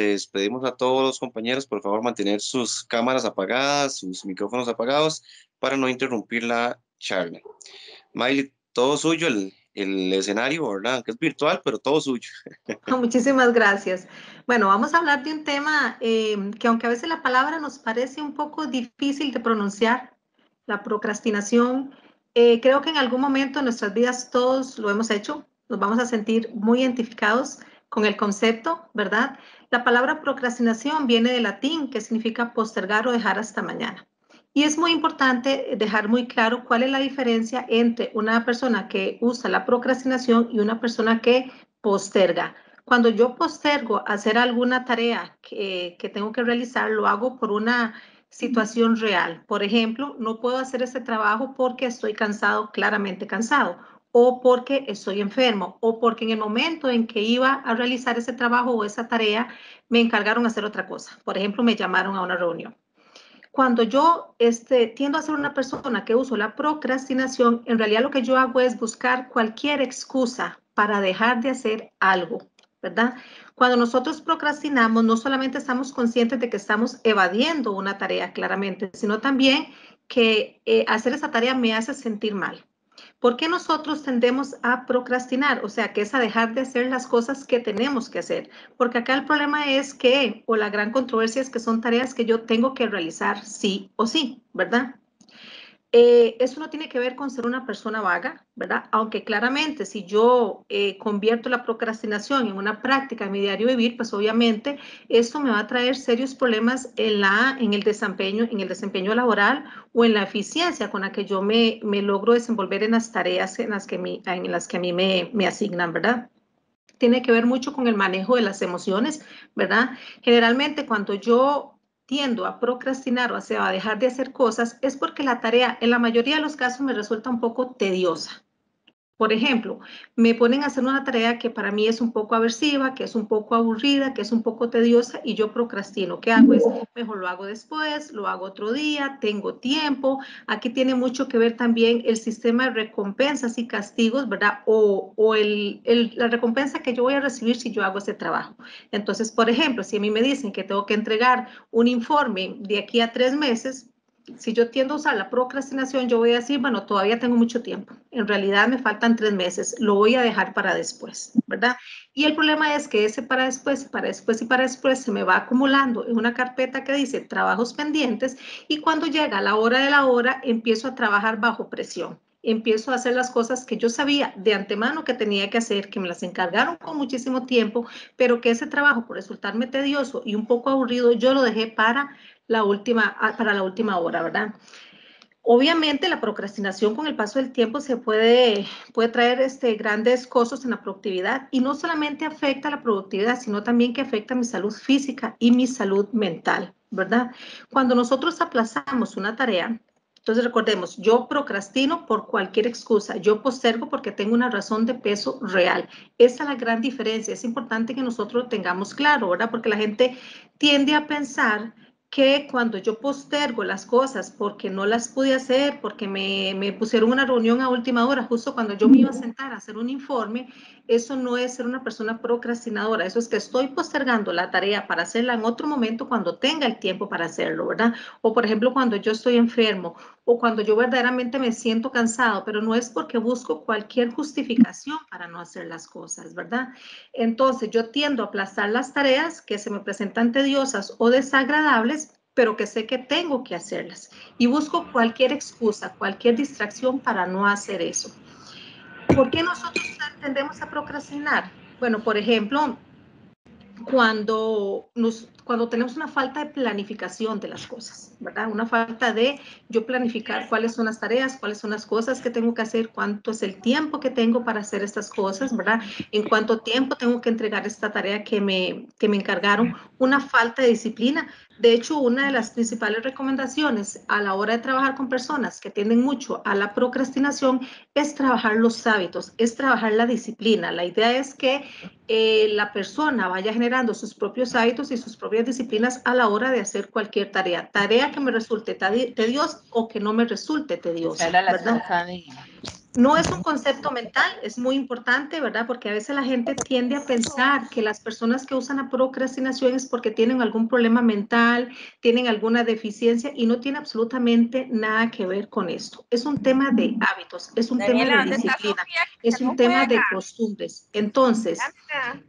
les pedimos a todos los compañeros, por favor, mantener sus cámaras apagadas, sus micrófonos apagados, para no interrumpir la charla. Miley, todo suyo el escenario, ¿verdad? Que es virtual, pero todo suyo. Muchísimas gracias. Bueno, vamos a hablar de un tema que aunque a veces la palabra nos parece un poco difícil de pronunciar, la procrastinación, creo que en algún momento en nuestras vidas todos lo hemos hecho, nos vamos a sentir muy identificados con el concepto, ¿verdad? La palabra procrastinación viene del latín, que significa postergar o dejar hasta mañana. Y es muy importante dejar muy claro cuál es la diferencia entre una persona que usa la procrastinación y una persona que posterga. Cuando yo postergo hacer alguna tarea que tengo que realizar, lo hago por una situación real. Por ejemplo, no puedo hacer ese trabajo porque estoy cansado, claramente cansado, o porque estoy enfermo, o porque en el momento en que iba a realizar ese trabajo o esa tarea, me encargaron hacer otra cosa. Por ejemplo, me llamaron a una reunión. Cuando yo tiendo a ser una persona que uso la procrastinación, en realidad lo que yo hago es buscar cualquier excusa para dejar de hacer algo, ¿verdad? Cuando nosotros procrastinamos, no solamente estamos conscientes de que estamos evadiendo una tarea claramente, sino también que hacer esa tarea me hace sentir mal. ¿Por qué nosotros tendemos a procrastinar? O sea, que es a dejar de hacer las cosas que tenemos que hacer. Porque acá el problema es que, o la gran controversia es que son tareas que yo tengo que realizar sí o sí, ¿verdad? Eso no tiene que ver con ser una persona vaga, ¿verdad? Aunque claramente si yo convierto la procrastinación en una práctica en mi diario vivir, pues obviamente esto me va a traer serios problemas en el desempeño laboral o en la eficiencia con la que yo me logro desenvolver en las tareas en las que a mí me asignan, ¿verdad? Tiene que ver mucho con el manejo de las emociones, ¿verdad? Generalmente cuando yo tiendo a procrastinar o a dejar de hacer cosas es porque la tarea en la mayoría de los casos me resulta un poco tediosa. Por ejemplo, me ponen a hacer una tarea que para mí es un poco aversiva, que es un poco aburrida, que es un poco tediosa y yo procrastino. ¿Qué hago? Es mejor lo hago después, lo hago otro día, tengo tiempo. Aquí tiene mucho que ver también el sistema de recompensas y castigos, ¿verdad? O la recompensa que yo voy a recibir si yo hago ese trabajo. Entonces, por ejemplo, si a mí me dicen que tengo que entregar un informe de aquí a 3 meses, si yo tiendo a usar la procrastinación, yo voy a decir, bueno, todavía tengo mucho tiempo. En realidad me faltan 3 meses, lo voy a dejar para después, ¿verdad? Y el problema es que ese para después, para después y para después se me va acumulando en una carpeta que dice trabajos pendientes y cuando llega la hora de la hora empiezo a trabajar bajo presión. Empiezo a hacer las cosas que yo sabía de antemano que tenía que hacer, que me las encargaron con muchísimo tiempo, pero que ese trabajo, por resultarme tedioso y un poco aburrido, yo lo dejé para la última hora, ¿verdad? Obviamente la procrastinación con el paso del tiempo puede traer grandes costos en la productividad y no solamente afecta la productividad, sino también que afecta mi salud física y mi salud mental, ¿verdad? Cuando nosotros aplazamos una tarea, entonces recordemos, yo procrastino por cualquier excusa, yo postergo porque tengo una razón de peso real. Esa es la gran diferencia, es importante que nosotros lo tengamos claro, ¿verdad? Porque la gente tiende a pensar que cuando yo postergo las cosas porque no las pude hacer, porque me pusieron una reunión a última hora, justo cuando yo me iba a sentar a hacer un informe, eso no es ser una persona procrastinadora, eso es que estoy postergando la tarea para hacerla en otro momento cuando tenga el tiempo para hacerlo, ¿verdad? O por ejemplo, cuando yo estoy enfermo o cuando yo verdaderamente me siento cansado, pero no es porque busco cualquier justificación para no hacer las cosas, ¿verdad? Entonces yo tiendo a aplazar las tareas que se me presentan tediosas o desagradables, pero que sé que tengo que hacerlas. Y busco cualquier excusa, cualquier distracción para no hacer eso. ¿Por qué nosotros tendemos a procrastinar? Bueno, por ejemplo, cuando tenemos una falta de planificación de las cosas, ¿verdad? Una falta de yo planificar cuáles son las tareas, cuáles son las cosas que tengo que hacer, cuánto es el tiempo que tengo para hacer estas cosas, ¿verdad? En cuánto tiempo tengo que entregar esta tarea que me encargaron, una falta de disciplina. De hecho, una de las principales recomendaciones a la hora de trabajar con personas que tienden mucho a la procrastinación es trabajar los hábitos, es trabajar la disciplina. La idea es que la persona vaya generando sus propios hábitos y sus propias disciplinas a la hora de hacer cualquier tarea que me resulte tediosa o que no me resulte tediosa, ¿verdad? No es un concepto mental, es muy importante, ¿verdad? Porque a veces la gente tiende a pensar que las personas que usan la procrastinación es porque tienen algún problema mental, tienen alguna deficiencia y no tiene absolutamente nada que ver con esto. Es un tema de hábitos, es un tema Daniela, de ¿dónde está disciplina, Sofía? es Que un no tema juega. de costumbres. Entonces, Anda.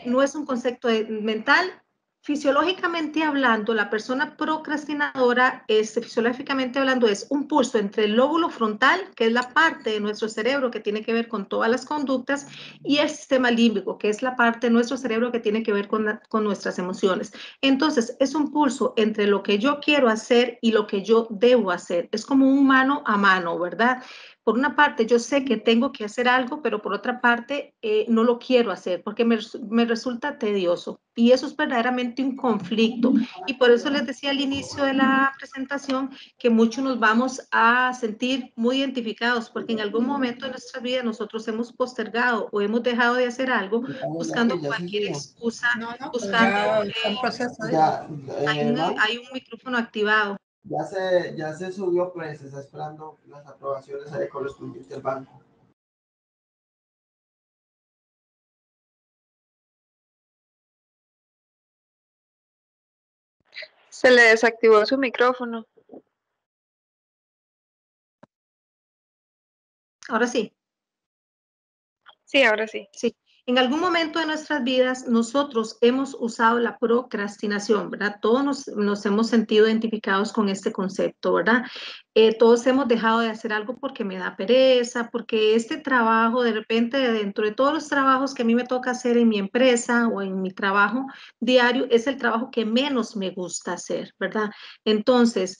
no es un concepto mental. Fisiológicamente hablando, la persona procrastinadora, fisiológicamente hablando, es un pulso entre el lóbulo frontal, que es la parte de nuestro cerebro que tiene que ver con todas las conductas, y el sistema límbico, que es la parte de nuestro cerebro que tiene que ver con nuestras emociones. Entonces, es un pulso entre lo que yo quiero hacer y lo que yo debo hacer. Es como un mano a mano, ¿verdad? Por una parte, yo sé que tengo que hacer algo, pero por otra parte, no lo quiero hacer porque me resulta tedioso. Y eso es verdaderamente un conflicto. Y por eso les decía al inicio de la presentación que muchos nos vamos a sentir muy identificados, porque en algún momento de nuestra vida nosotros hemos postergado o hemos dejado de hacer algo buscando cualquier excusa, buscando... hay un micrófono activado. Ya se subió, pues se está esperando las aprobaciones correspondientes al banco. Se le desactivó su micrófono. Ahora sí. Sí, ahora sí. Sí. En algún momento de nuestras vidas nosotros hemos usado la procrastinación, ¿verdad? Todos nos hemos sentido identificados con este concepto, ¿verdad? Todos hemos dejado de hacer algo porque me da pereza, porque este trabajo, de repente, dentro de todos los trabajos que a mí me toca hacer en mi empresa o en mi trabajo diario, es el trabajo que menos me gusta hacer, ¿verdad? Entonces,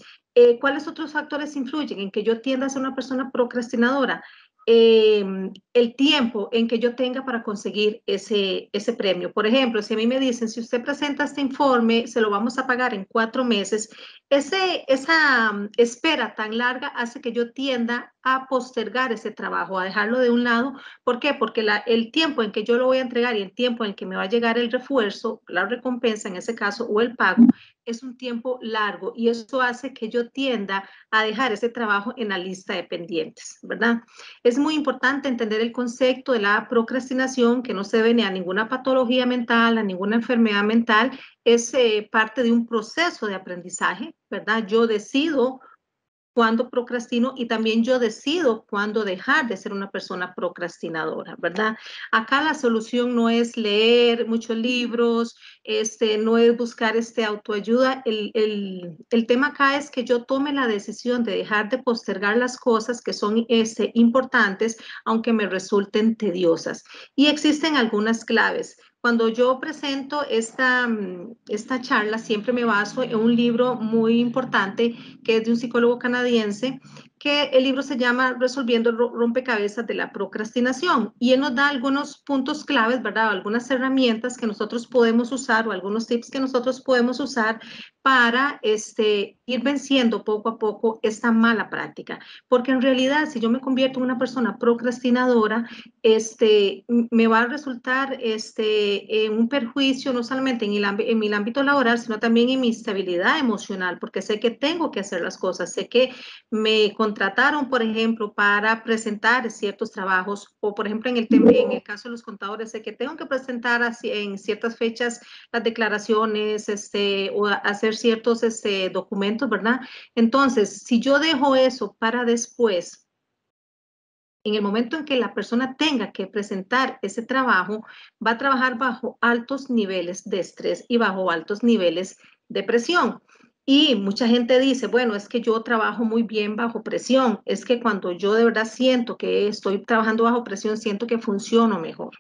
¿cuáles otros factores influyen en que yo tienda a ser una persona procrastinadora? El tiempo en que yo tenga para conseguir ese premio. Por ejemplo, si a mí me dicen, si usted presenta este informe, se lo vamos a pagar en 4 meses, esa espera tan larga hace que yo tienda a postergar ese trabajo, a dejarlo de un lado. ¿Por qué? Porque el tiempo en que yo lo voy a entregar y el tiempo en el que me va a llegar el refuerzo, la recompensa en ese caso, o el pago, es un tiempo largo y eso hace que yo tienda a dejar ese trabajo en la lista de pendientes, ¿verdad? Es muy importante entender el concepto de la procrastinación, que no se debe ni a ninguna patología mental, a ninguna enfermedad mental, es parte de un proceso de aprendizaje, ¿verdad? Yo decido cuándo procrastino y también yo decido cuándo dejar de ser una persona procrastinadora, ¿verdad? Acá la solución no es leer muchos libros, no es buscar autoayuda. El tema acá es que yo tome la decisión de dejar de postergar las cosas que son importantes, aunque me resulten tediosas. Y existen algunas claves. Cuando yo presento esta charla, siempre me baso en un libro muy importante que es de un psicólogo canadiense, que el libro se llama Resolviendo el rompecabezas de la procrastinación y él nos da algunos puntos claves, ¿verdad? Algunas herramientas que nosotros podemos usar o algunos tips que nosotros podemos usar para ir venciendo poco a poco esta mala práctica. Porque en realidad, si yo me convierto en una persona procrastinadora, me va a resultar un perjuicio no solamente en mi ámbito laboral, sino también en mi estabilidad emocional, porque sé que tengo que hacer las cosas, sé que me contrataron, por ejemplo, para presentar ciertos trabajos, o por ejemplo, en el caso de los contadores, sé que tengo que presentar en ciertas fechas las declaraciones, o hacer ciertos documentos, ¿verdad? Entonces, si yo dejo eso para después, en el momento en que la persona tenga que presentar ese trabajo, va a trabajar bajo altos niveles de estrés y bajo altos niveles de presión. Y mucha gente dice, bueno, es que yo trabajo muy bien bajo presión, es que cuando yo de verdad siento que estoy trabajando bajo presión, siento que funciono mejor.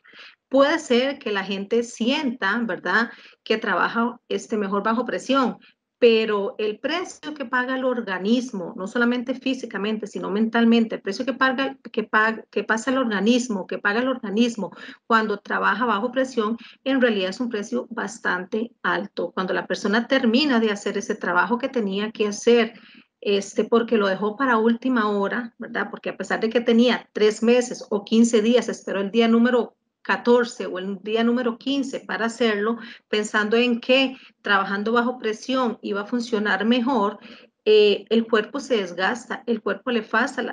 Puede ser que la gente sienta, ¿verdad?, que trabaja mejor bajo presión, pero el precio que paga el organismo, no solamente físicamente, sino mentalmente, el precio que pasa el organismo, que paga el organismo cuando trabaja bajo presión, en realidad es un precio bastante alto. Cuando la persona termina de hacer ese trabajo que tenía que hacer, porque lo dejó para última hora, ¿verdad? Porque a pesar de que tenía 3 meses o 15 días, esperó el día número 14 o el día número 15 para hacerlo, pensando en que trabajando bajo presión iba a funcionar mejor, el cuerpo se desgasta, el cuerpo le pasa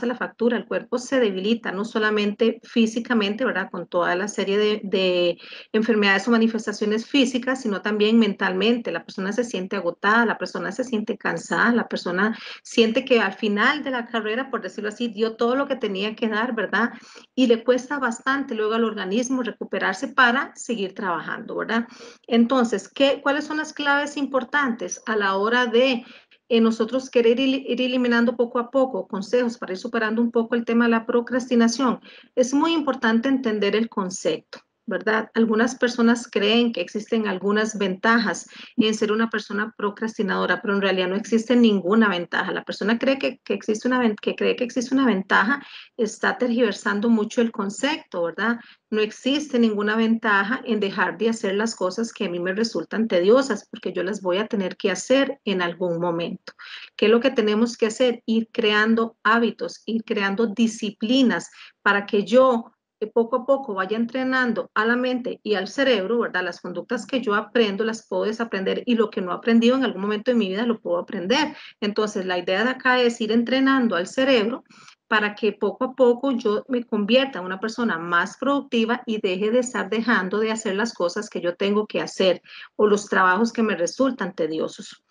la factura, el cuerpo se debilita, no solamente físicamente, ¿verdad? Con toda la serie de enfermedades o manifestaciones físicas, sino también mentalmente. La persona se siente agotada, la persona se siente cansada, la persona siente que al final de la carrera, por decirlo así, dio todo lo que tenía que dar, ¿verdad? Y le cuesta bastante luego al organismo recuperarse para seguir trabajando, ¿verdad? Entonces, ¿cuáles son las claves importantes a la hora de nosotros querer ir eliminando poco a poco consejos para ir superando un poco el tema de la procrastinación? Es muy importante entender el concepto, ¿verdad? Algunas personas creen que existen algunas ventajas en ser una persona procrastinadora, pero en realidad no existe ninguna ventaja. La persona cree que existe una ventaja, está tergiversando mucho el concepto, ¿verdad? No existe ninguna ventaja en dejar de hacer las cosas que a mí me resultan tediosas, porque yo las voy a tener que hacer en algún momento. ¿Qué es lo que tenemos que hacer? Ir creando hábitos, ir creando disciplinas para que yo poco a poco vaya entrenando a la mente y al cerebro, ¿verdad? Las conductas que yo aprendo las puedo desaprender y lo que no he aprendido en algún momento de mi vida lo puedo aprender. Entonces, la idea de acá es ir entrenando al cerebro para que poco a poco yo me convierta en una persona más productiva y deje de estar dejando de hacer las cosas que yo tengo que hacer o los trabajos que me resultan tediosos.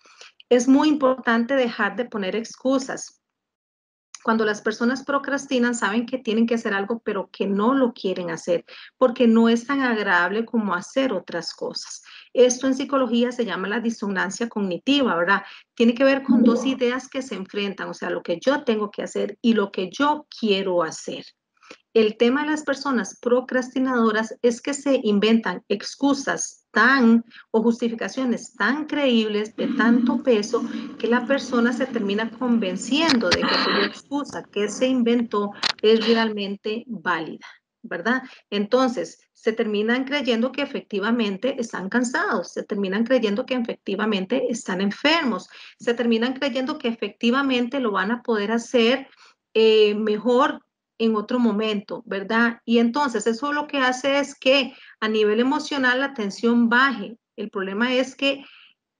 Es muy importante dejar de poner excusas. Cuando las personas procrastinan, saben que tienen que hacer algo, pero que no lo quieren hacer, porque no es tan agradable como hacer otras cosas. Esto en psicología se llama la disonancia cognitiva, ¿verdad? Tiene que ver con dos ideas que se enfrentan, o sea, lo que yo tengo que hacer y lo que yo quiero hacer. El tema de las personas procrastinadoras es que se inventan excusas o justificaciones tan creíbles, de tanto peso, que la persona se termina convenciendo de que aquella excusa que se inventó es realmente válida, ¿verdad? Entonces, se terminan creyendo que efectivamente están cansados, se terminan creyendo que efectivamente están enfermos, se terminan creyendo que efectivamente lo van a poder hacer mejor en otro momento, ¿verdad? Y entonces eso lo que hace es que a nivel emocional la tensión baje. El problema es que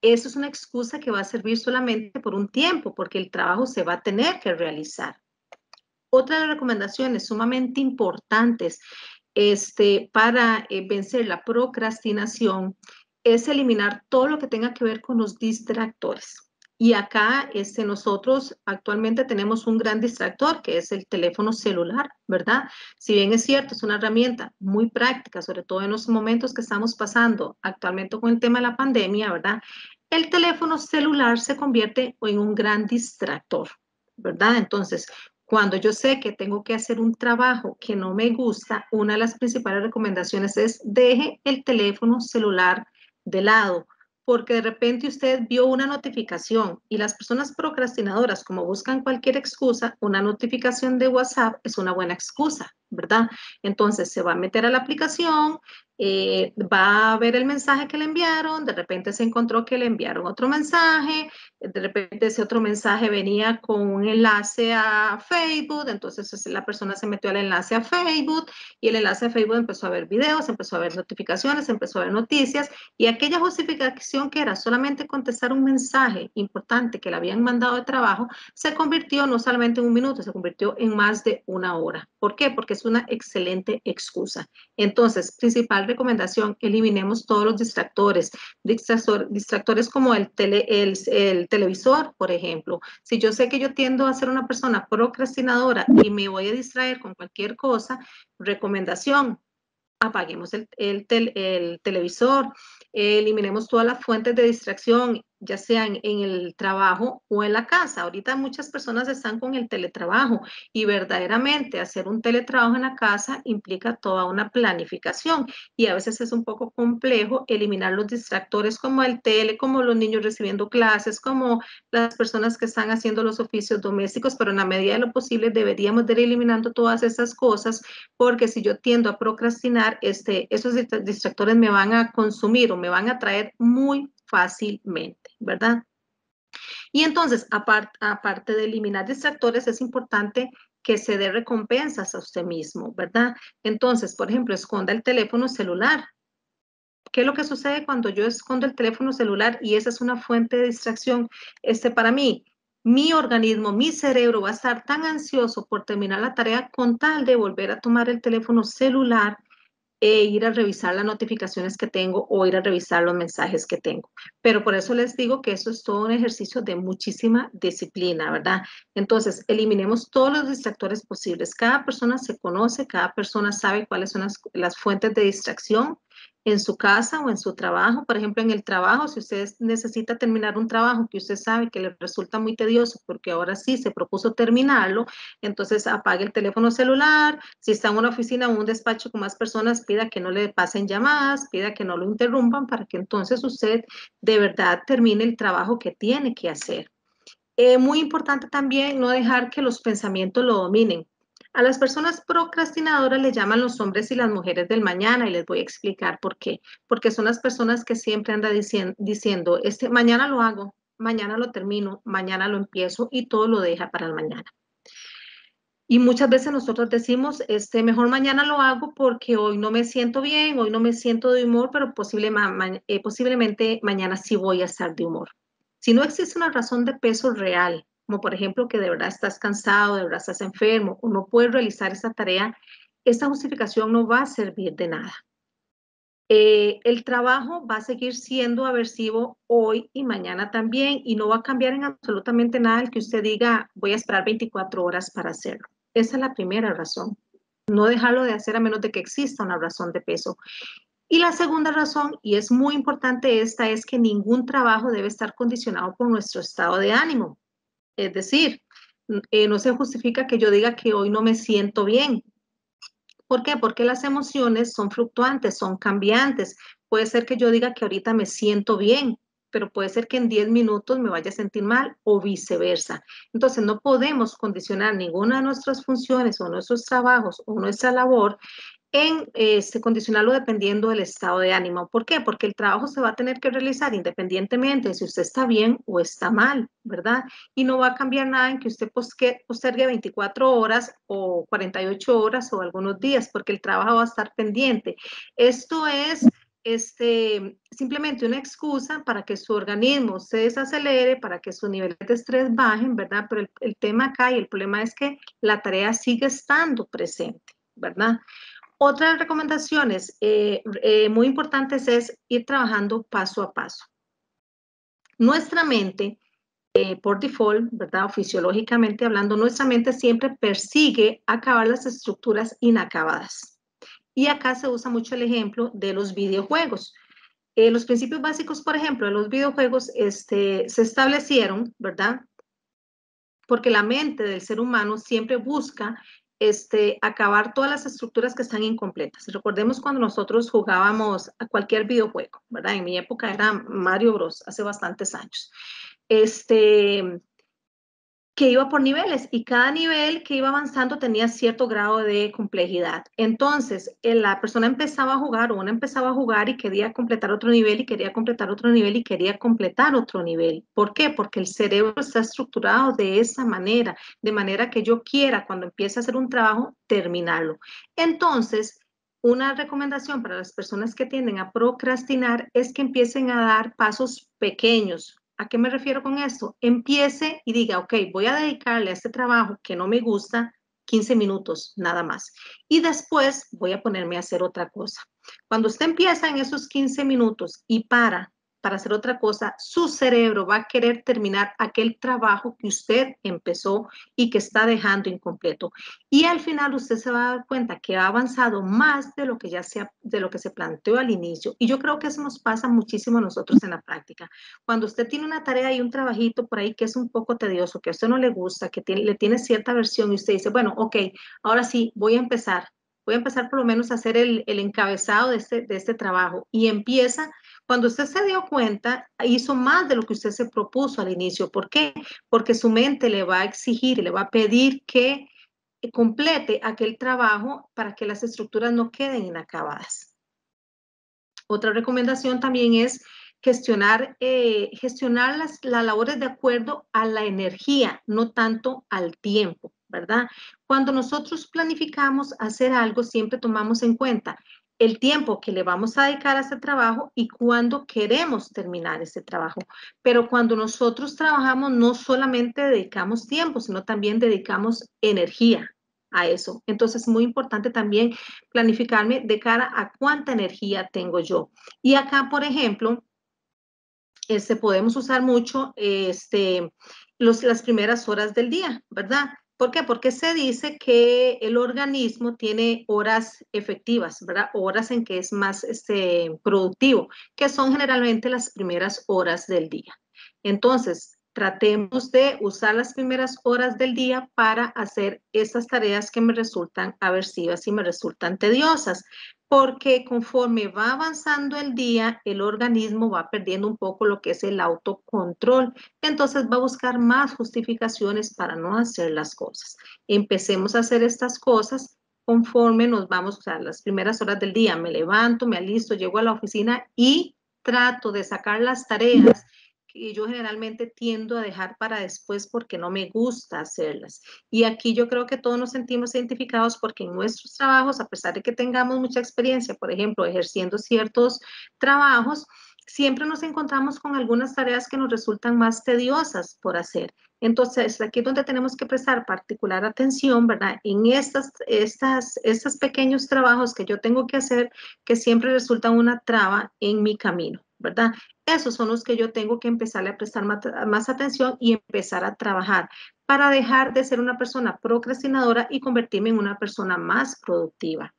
eso es una excusa que va a servir solamente por un tiempo, porque el trabajo se va a tener que realizar. Otra de las recomendaciones sumamente importantes para vencer la procrastinación es eliminar todo lo que tenga que ver con los distractores. Y acá nosotros actualmente tenemos un gran distractor que es el teléfono celular, ¿verdad? Si bien es cierto, es una herramienta muy práctica, sobre todo en los momentos que estamos pasando actualmente con el tema de la pandemia, ¿verdad? El teléfono celular se convierte en un gran distractor, ¿verdad? Entonces, cuando yo sé que tengo que hacer un trabajo que no me gusta, una de las principales recomendaciones es deje el teléfono celular de lado, porque de repente usted vio una notificación y las personas procrastinadoras, como buscan cualquier excusa, una notificación de WhatsApp es una buena excusa, ¿verdad? Entonces se va a meter a la aplicación, va a ver el mensaje que le enviaron, de repente se encontró que le enviaron otro mensaje, de repente ese otro mensaje venía con un enlace a Facebook, entonces la persona se metió al enlace a Facebook y el enlace a Facebook empezó a ver videos, empezó a ver notificaciones, empezó a ver noticias y aquella justificación que era solamente contestar un mensaje importante que le habían mandado de trabajo, se convirtió no solamente en un minuto, se convirtió en más de una hora. ¿Por qué? Porque es una excelente excusa. Entonces, principal recomendación, eliminemos todos los distractores como el televisor, por ejemplo. Si yo sé que yo tiendo a ser una persona procrastinadora y me voy a distraer con cualquier cosa, recomendación, apaguemos el televisor, eliminemos todas las fuentes de distracción, ya sean en el trabajo o en la casa. Ahorita muchas personas están con el teletrabajo y verdaderamente hacer un teletrabajo en la casa implica toda una planificación y a veces es un poco complejo eliminar los distractores como el tele, como los niños recibiendo clases, como las personas que están haciendo los oficios domésticos, pero en la medida de lo posible deberíamos de ir eliminando todas esas cosas porque si yo tiendo a procrastinar, esos distractores me van a consumir o me van a traer muy fácilmente, ¿verdad? Y entonces, aparte de eliminar distractores, es importante que se dé recompensas a usted mismo, ¿verdad? Entonces, por ejemplo, esconda el teléfono celular. ¿Qué es lo que sucede cuando yo escondo el teléfono celular y esa es una fuente de distracción para mí? mi organismo, mi cerebro va a estar tan ansioso por terminar la tarea con tal de volver a tomar el teléfono celular e ir a revisar las notificaciones que tengo o ir a revisar los mensajes que tengo. Pero por eso les digo que eso es todo un ejercicio de muchísima disciplina, ¿verdad? Entonces, eliminemos todos los distractores posibles. Cada persona se conoce, cada persona sabe cuáles son las fuentes de distracción en su casa o en su trabajo. Por ejemplo, en el trabajo, si usted necesita terminar un trabajo que usted sabe que le resulta muy tedioso porque ahora sí se propuso terminarlo, entonces apague el teléfono celular. Si está en una oficina o un despacho con más personas, pida que no le pasen llamadas, pida que no lo interrumpan para que entonces usted de verdad termine el trabajo que tiene que hacer. Muy importante también no dejar que los pensamientos lo dominen. A las personas procrastinadoras le llaman los hombres y las mujeres del mañana y les voy a explicar por qué. Porque son las personas que siempre andan diciendo, mañana lo hago, mañana lo termino, mañana lo empiezo y todo lo deja para el mañana. Y muchas veces nosotros decimos, mejor mañana lo hago porque hoy no me siento bien, hoy no me siento de humor, pero posiblemente mañana sí voy a estar de humor. Si no existe una razón de peso real, como por ejemplo que de verdad estás cansado, de verdad estás enfermo o no puedes realizar esa tarea, esta justificación no va a servir de nada. El trabajo va a seguir siendo aversivo hoy y mañana también y no va a cambiar en absolutamente nada el que usted diga voy a esperar 24 horas para hacerlo. Esa es la primera razón. No dejarlo de hacer a menos de que exista una razón de peso. Y la segunda razón, y es muy importante esta, es que ningún trabajo debe estar condicionado por nuestro estado de ánimo. Es decir, no se justifica que yo diga que hoy no me siento bien. ¿Por qué? Porque las emociones son fluctuantes, son cambiantes. Puede ser que yo diga que ahorita me siento bien, pero puede ser que en 10 minutos me vaya a sentir mal o viceversa. Entonces, no podemos condicionar ninguna de nuestras funciones o nuestros trabajos o nuestra labor en condicionarlo dependiendo del estado de ánimo. ¿Por qué? Porque el trabajo se va a tener que realizar independientemente de si usted está bien o está mal, ¿verdad? Y no va a cambiar nada en que usted postergue 24 horas o 48 horas o algunos días, porque el trabajo va a estar pendiente. Esto es simplemente una excusa para que su organismo se desacelere, para que sus niveles de estrés bajen, ¿verdad? Pero el tema acá y el problema es que la tarea sigue estando presente, ¿verdad? Otras recomendaciones muy importantes es ir trabajando paso a paso. Nuestra mente, por default, ¿verdad? O fisiológicamente hablando, nuestra mente siempre persigue acabar las estructuras inacabadas. Y acá se usa mucho el ejemplo de los videojuegos. Los principios básicos, por ejemplo, de los videojuegos se establecieron, ¿verdad? Porque la mente del ser humano siempre busca acabar todas las estructuras que están incompletas. Recordemos cuando nosotros jugábamos a cualquier videojuego, ¿verdad? En mi época era Mario Bros, hace bastantes años. Que iba por niveles y cada nivel que iba avanzando tenía cierto grado de complejidad. Entonces, la persona empezaba a jugar o una empezaba a jugar y quería completar otro nivel y quería completar otro nivel y quería completar otro nivel. ¿Por qué? Porque el cerebro está estructurado de esa manera, de manera que yo quiera cuando empiece a hacer un trabajo, terminarlo. Entonces, una recomendación para las personas que tienden a procrastinar es que empiecen a dar pasos pequeños. ¿A qué me refiero con esto? Empiece y diga, ok, voy a dedicarle a este trabajo que no me gusta 15 minutos nada más. Y después voy a ponerme a hacer otra cosa. Cuando usted empieza en esos 15 minutos y para hacer otra cosa, su cerebro va a querer terminar aquel trabajo que usted empezó y que está dejando incompleto. Y al final usted se va a dar cuenta que ha avanzado más de lo que de lo que se planteó al inicio. Y yo creo que eso nos pasa muchísimo a nosotros en la práctica. Cuando usted tiene una tarea y un trabajito por ahí que es un poco tedioso, que a usted no le gusta, que le tiene cierta aversión y usted dice, bueno, ok, ahora sí, voy a empezar por lo menos a hacer el encabezado de este trabajo y empieza. Cuando usted se dio cuenta, hizo más de lo que usted se propuso al inicio. ¿Por qué? Porque su mente le va a exigir, le va a pedir que complete aquel trabajo para que las estructuras no queden inacabadas. Otra recomendación también es gestionar las labores de acuerdo a la energía, no tanto al tiempo, ¿verdad? Cuando nosotros planificamos hacer algo, siempre tomamos en cuenta el tiempo que le vamos a dedicar a ese trabajo y cuándo queremos terminar ese trabajo. Pero cuando nosotros trabajamos, no solamente dedicamos tiempo, sino también dedicamos energía a eso. Entonces, es muy importante también planificarme de cara a cuánta energía tengo yo. Y acá, por ejemplo, podemos usar mucho las primeras horas del día, ¿verdad? ¿Por qué? Porque se dice que el organismo tiene horas efectivas, ¿verdad? Horas en que es más productivo, que son generalmente las primeras horas del día. Entonces, tratemos de usar las primeras horas del día para hacer estas tareas que me resultan aversivas y me resultan tediosas, porque conforme va avanzando el día, el organismo va perdiendo un poco lo que es el autocontrol. Entonces va a buscar más justificaciones para no hacer las cosas. Empecemos a hacer estas cosas conforme nos vamos, o sea, las primeras horas del día. Me levanto, me alisto, llego a la oficina y trato de sacar las tareas que yo generalmente tiendo a dejar para después porque no me gusta hacerlas. Y aquí yo creo que todos nos sentimos identificados porque en nuestros trabajos, a pesar de que tengamos mucha experiencia, por ejemplo, ejerciendo ciertos trabajos, siempre nos encontramos con algunas tareas que nos resultan más tediosas por hacer. Entonces, aquí es donde tenemos que prestar particular atención, ¿verdad? En estos pequeños trabajos que yo tengo que hacer, que siempre resultan una traba en mi camino, ¿verdad? Esos son los que yo tengo que empezarle a prestar más atención y empezar a trabajar para dejar de ser una persona procrastinadora y convertirme en una persona más productiva.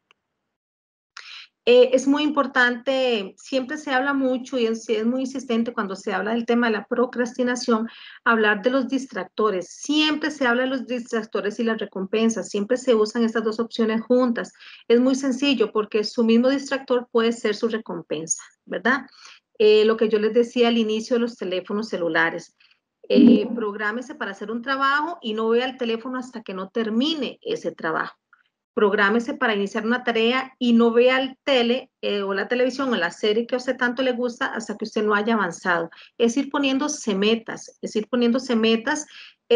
Es muy importante, siempre se habla mucho y es muy insistente cuando se habla del tema de la procrastinación, hablar de los distractores. Siempre se habla de los distractores y las recompensas, siempre se usan estas dos opciones juntas. Es muy sencillo porque su mismo distractor puede ser su recompensa, ¿verdad? Lo que yo les decía al inicio de los teléfonos celulares. Prográmese para hacer un trabajo y no vea el teléfono hasta que no termine ese trabajo. Prográmese para iniciar una tarea y no vea el o la televisión o la serie que a usted tanto le gusta hasta que usted no haya avanzado. Es ir poniéndose metas,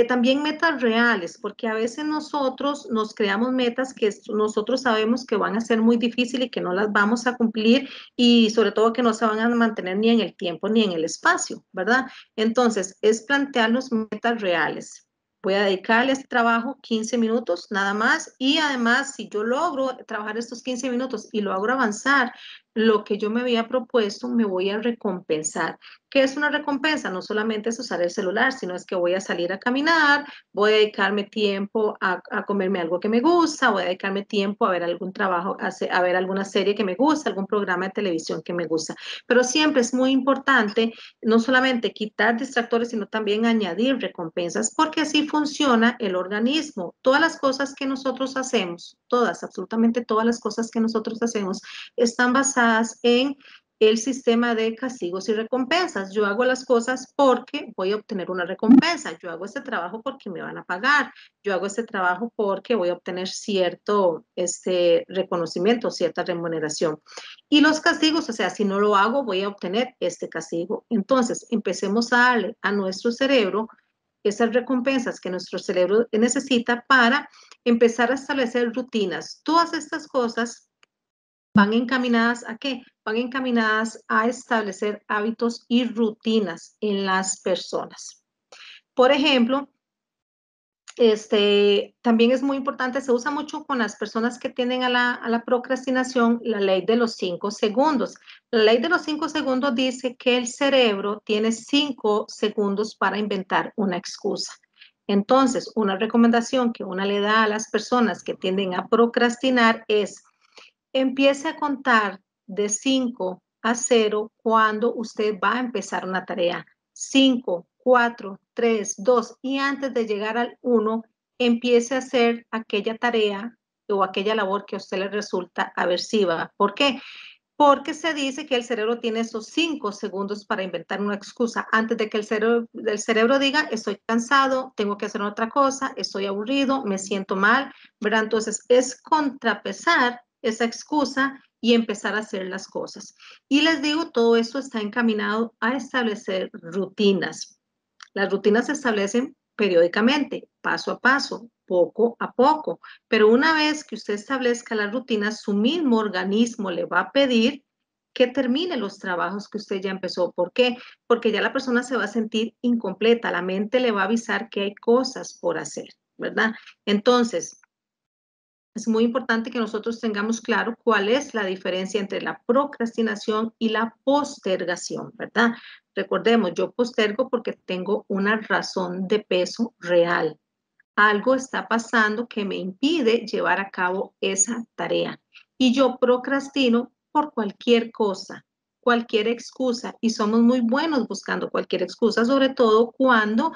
también metas reales, porque a veces nosotros nos creamos metas que nosotros sabemos que van a ser muy difíciles y que no las vamos a cumplir y sobre todo que no se van a mantener ni en el tiempo ni en el espacio, ¿verdad? Entonces, es plantearnos metas reales. Voy a dedicarle a este trabajo 15 minutos nada más y además si yo logro trabajar estos 15 minutos y logro avanzar lo que yo me había propuesto, me voy a recompensar. ¿Qué es una recompensa? No solamente es usar el celular, sino es que voy a salir a caminar, voy a dedicarme tiempo a comerme algo que me gusta, voy a dedicarme tiempo a ver algún trabajo, a ver alguna serie que me gusta, algún programa de televisión que me gusta. Pero siempre es muy importante no solamente quitar distractores, sino también añadir recompensas, porque así funciona el organismo. Todas las cosas que nosotros hacemos, todas, absolutamente todas las cosas que nosotros hacemos, están basadas en el sistema de castigos y recompensas. Yo hago las cosas porque voy a obtener una recompensa. Yo hago este trabajo porque me van a pagar. Yo hago este trabajo porque voy a obtener cierto reconocimiento, cierta remuneración. Y los castigos, o sea, si no lo hago, voy a obtener este castigo. Entonces, empecemos a darle a nuestro cerebro esas recompensas que nuestro cerebro necesita para empezar a establecer rutinas. Todas estas cosas van encaminadas ¿a qué? Van encaminadas a establecer hábitos y rutinas en las personas. Por ejemplo, también es muy importante, se usa mucho con las personas que tienden a la procrastinación, la ley de los 5 segundos. La ley de los 5 segundos dice que el cerebro tiene 5 segundos para inventar una excusa. Entonces, una recomendación que una le da a las personas que tienden a procrastinar es: empiece a contar de 5 a 0 cuando usted va a empezar una tarea. 5, 4, 3, 2 y antes de llegar al 1, empiece a hacer aquella tarea o aquella labor que a usted le resulta aversiva. ¿Por qué? Porque se dice que el cerebro tiene esos 5 segundos para inventar una excusa antes de que el cerebro diga: estoy cansado, tengo que hacer otra cosa, estoy aburrido, me siento mal, ¿verdad? Entonces es contrapesar esa excusa y empezar a hacer las cosas. Y les digo, todo esto está encaminado a establecer rutinas. Las rutinas se establecen periódicamente, paso a paso, poco a poco. Pero una vez que usted establezca la rutina, su mismo organismo le va a pedir que termine los trabajos que usted ya empezó. ¿Por qué? Porque ya la persona se va a sentir incompleta, la mente le va a avisar que hay cosas por hacer, ¿verdad? Entonces, es muy importante que nosotros tengamos claro cuál es la diferencia entre la procrastinación y la postergación, ¿verdad? Recordemos, yo postergo porque tengo una razón de peso real. Algo está pasando que me impide llevar a cabo esa tarea. Y yo procrastino por cualquier cosa, cualquier excusa. Y somos muy buenos buscando cualquier excusa, sobre todo cuando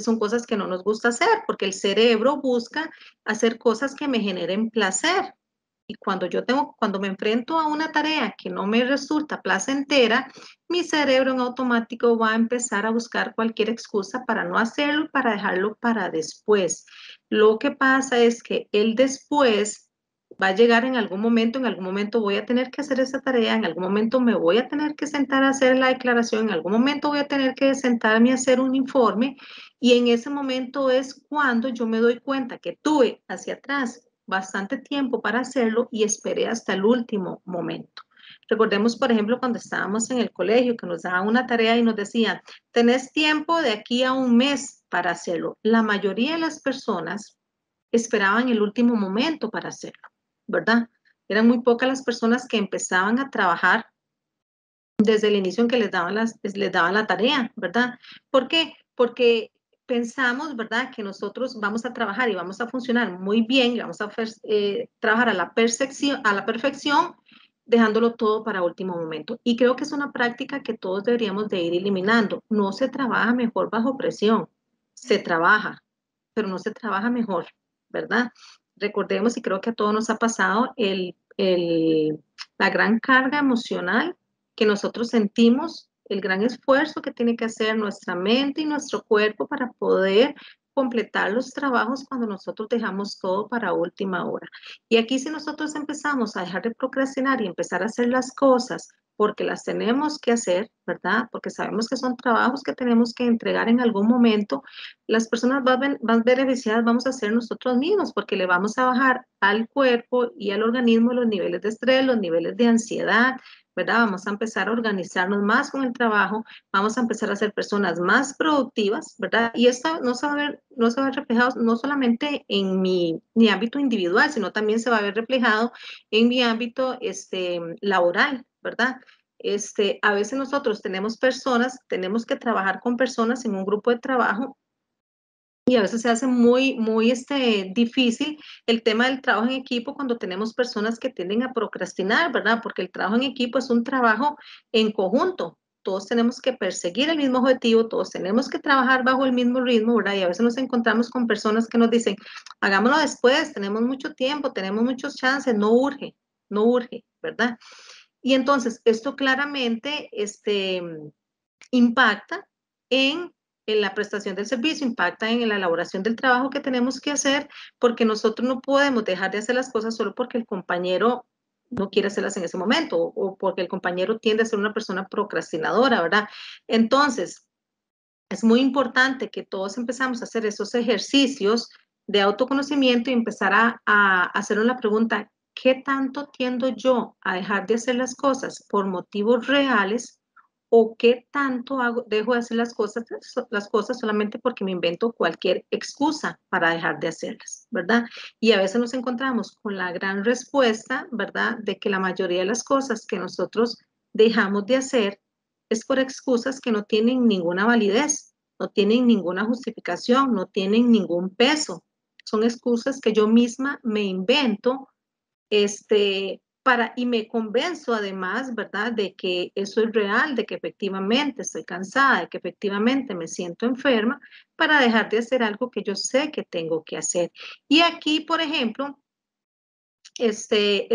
son cosas que no nos gusta hacer, porque el cerebro busca hacer cosas que me generen placer. Y cuando me enfrento a una tarea que no me resulta placentera, mi cerebro en automático va a empezar a buscar cualquier excusa para no hacerlo, para dejarlo para después. Lo que pasa es que el después va a llegar en algún momento voy a tener que hacer esa tarea, en algún momento me voy a tener que sentar a hacer la declaración, en algún momento voy a tener que sentarme a hacer un informe y en ese momento es cuando yo me doy cuenta que tuve hacia atrás bastante tiempo para hacerlo y esperé hasta el último momento. Recordemos, por ejemplo, cuando estábamos en el colegio, que nos daban una tarea y nos decían, tenés tiempo de aquí a un mes para hacerlo. La mayoría de las personas esperaban el último momento para hacerlo, ¿verdad? Eran muy pocas las personas que empezaban a trabajar desde el inicio en que les daban la tarea, ¿verdad? ¿Por qué? Porque pensamos, ¿verdad?, que nosotros vamos a trabajar y vamos a funcionar muy bien, y vamos a trabajar a la perfección, dejándolo todo para último momento. Y creo que es una práctica que todos deberíamos de ir eliminando. No se trabaja mejor bajo presión, se trabaja, pero no se trabaja mejor, ¿verdad? Recordemos, y creo que a todos nos ha pasado, la gran carga emocional que nosotros sentimos, el gran esfuerzo que tiene que hacer nuestra mente y nuestro cuerpo para poder completar los trabajos cuando nosotros dejamos todo para última hora. Y aquí si nosotros empezamos a dejar de procrastinar y empezar a hacer las cosas porque las tenemos que hacer, ¿verdad? Porque sabemos que son trabajos que tenemos que entregar en algún momento, las personas más beneficiadas vamos a ser nosotros mismos porque le vamos a bajar al cuerpo y al organismo los niveles de estrés, los niveles de ansiedad, ¿verdad? Vamos a empezar a organizarnos más con el trabajo, vamos a empezar a ser personas más productivas, ¿verdad? Y esto no se va a ver reflejado no solamente en mi ámbito individual, sino también se va a ver reflejado en mi ámbito laboral, ¿verdad? A veces nosotros tenemos que trabajar con personas en un grupo de trabajo y a veces se hace muy difícil el tema del trabajo en equipo cuando tenemos personas que tienden a procrastinar, ¿verdad? Porque el trabajo en equipo es un trabajo en conjunto. Todos tenemos que perseguir el mismo objetivo, todos tenemos que trabajar bajo el mismo ritmo, ¿verdad? Y a veces nos encontramos con personas que nos dicen, hagámoslo después, tenemos mucho tiempo, tenemos muchos chances, no urge, ¿verdad? Y entonces esto claramente impacta en la prestación del servicio, impacta en la elaboración del trabajo que tenemos que hacer, porque nosotros no podemos dejar de hacer las cosas solo porque el compañero no quiere hacerlas en ese momento o porque el compañero tiende a ser una persona procrastinadora, ¿verdad? Entonces, es muy importante que todos empezamos a hacer esos ejercicios de autoconocimiento y empezar a hacernos la pregunta, ¿qué tanto tiendo yo a dejar de hacer las cosas por motivos reales o qué tanto dejo de hacer las cosas solamente porque me invento cualquier excusa para dejar de hacerlas, ¿verdad? Y a veces nos encontramos con la gran respuesta, ¿verdad?, de que la mayoría de las cosas que nosotros dejamos de hacer es por excusas que no tienen ninguna validez, no tienen ninguna justificación, no tienen ningún peso. Son excusas que yo misma me invento, y me convenzo además, ¿verdad?, de que eso es real, de que efectivamente estoy cansada, de que efectivamente me siento enferma, para dejar de hacer algo que yo sé que tengo que hacer. Y aquí, por ejemplo, es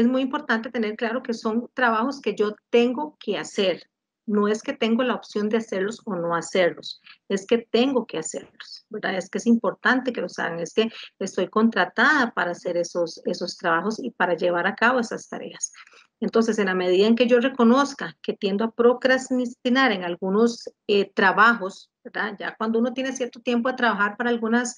muy importante tener claro que son trabajos que yo tengo que hacer. No es que tengo la opción de hacerlos o no hacerlos, es que tengo que hacerlos, ¿verdad? Es que es importante que los hagan, es que estoy contratada para hacer esos trabajos y para llevar a cabo esas tareas. Entonces, en la medida en que yo reconozca que tiendo a procrastinar en algunos trabajos ¿verdad? Ya cuando uno tiene cierto tiempo de trabajar para algunas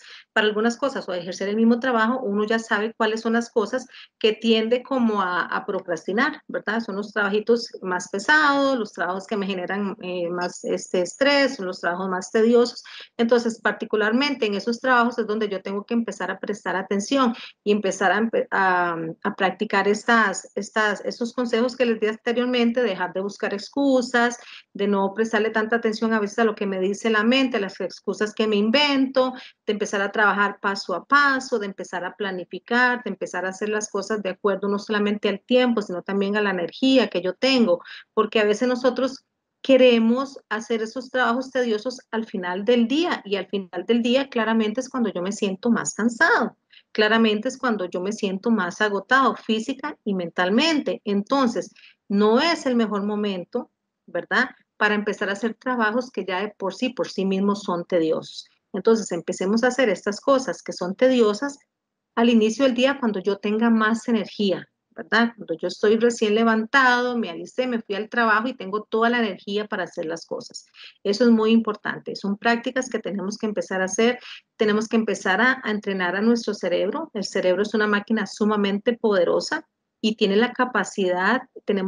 cosas o de ejercer el mismo trabajo, uno ya sabe cuáles son las cosas que tiende como a procrastinar, ¿verdad? Son los trabajitos más pesados, los trabajos que me generan más estrés, son los trabajos más tediosos. Entonces, particularmente en esos trabajos es donde yo tengo que empezar a prestar atención y empezar a practicar esos consejos que les di anteriormente, dejar de buscar excusas, de no prestarle tanta atención a veces a lo que me dice la mente, a las excusas que me invento, de empezar a trabajar paso a paso, de empezar a planificar, de empezar a hacer las cosas de acuerdo no solamente al tiempo, sino también a la energía que yo tengo, porque a veces nosotros queremos hacer esos trabajos tediosos al final del día y al final del día claramente es cuando yo me siento más cansado. Claramente es cuando yo me siento más agotado física y mentalmente. Entonces, no es el mejor momento, ¿verdad? Para empezar a hacer trabajos que ya de por sí mismos son tediosos. Entonces, empecemos a hacer estas cosas que son tediosas al inicio del día cuando yo tenga más energía, ¿verdad? Cuando yo estoy recién levantado, me alisté, me fui al trabajo y tengo toda la energía para hacer las cosas. Eso es muy importante. Son prácticas que tenemos que empezar a hacer. Tenemos que empezar a entrenar a nuestro cerebro. El cerebro es una máquina sumamente poderosa y tenemos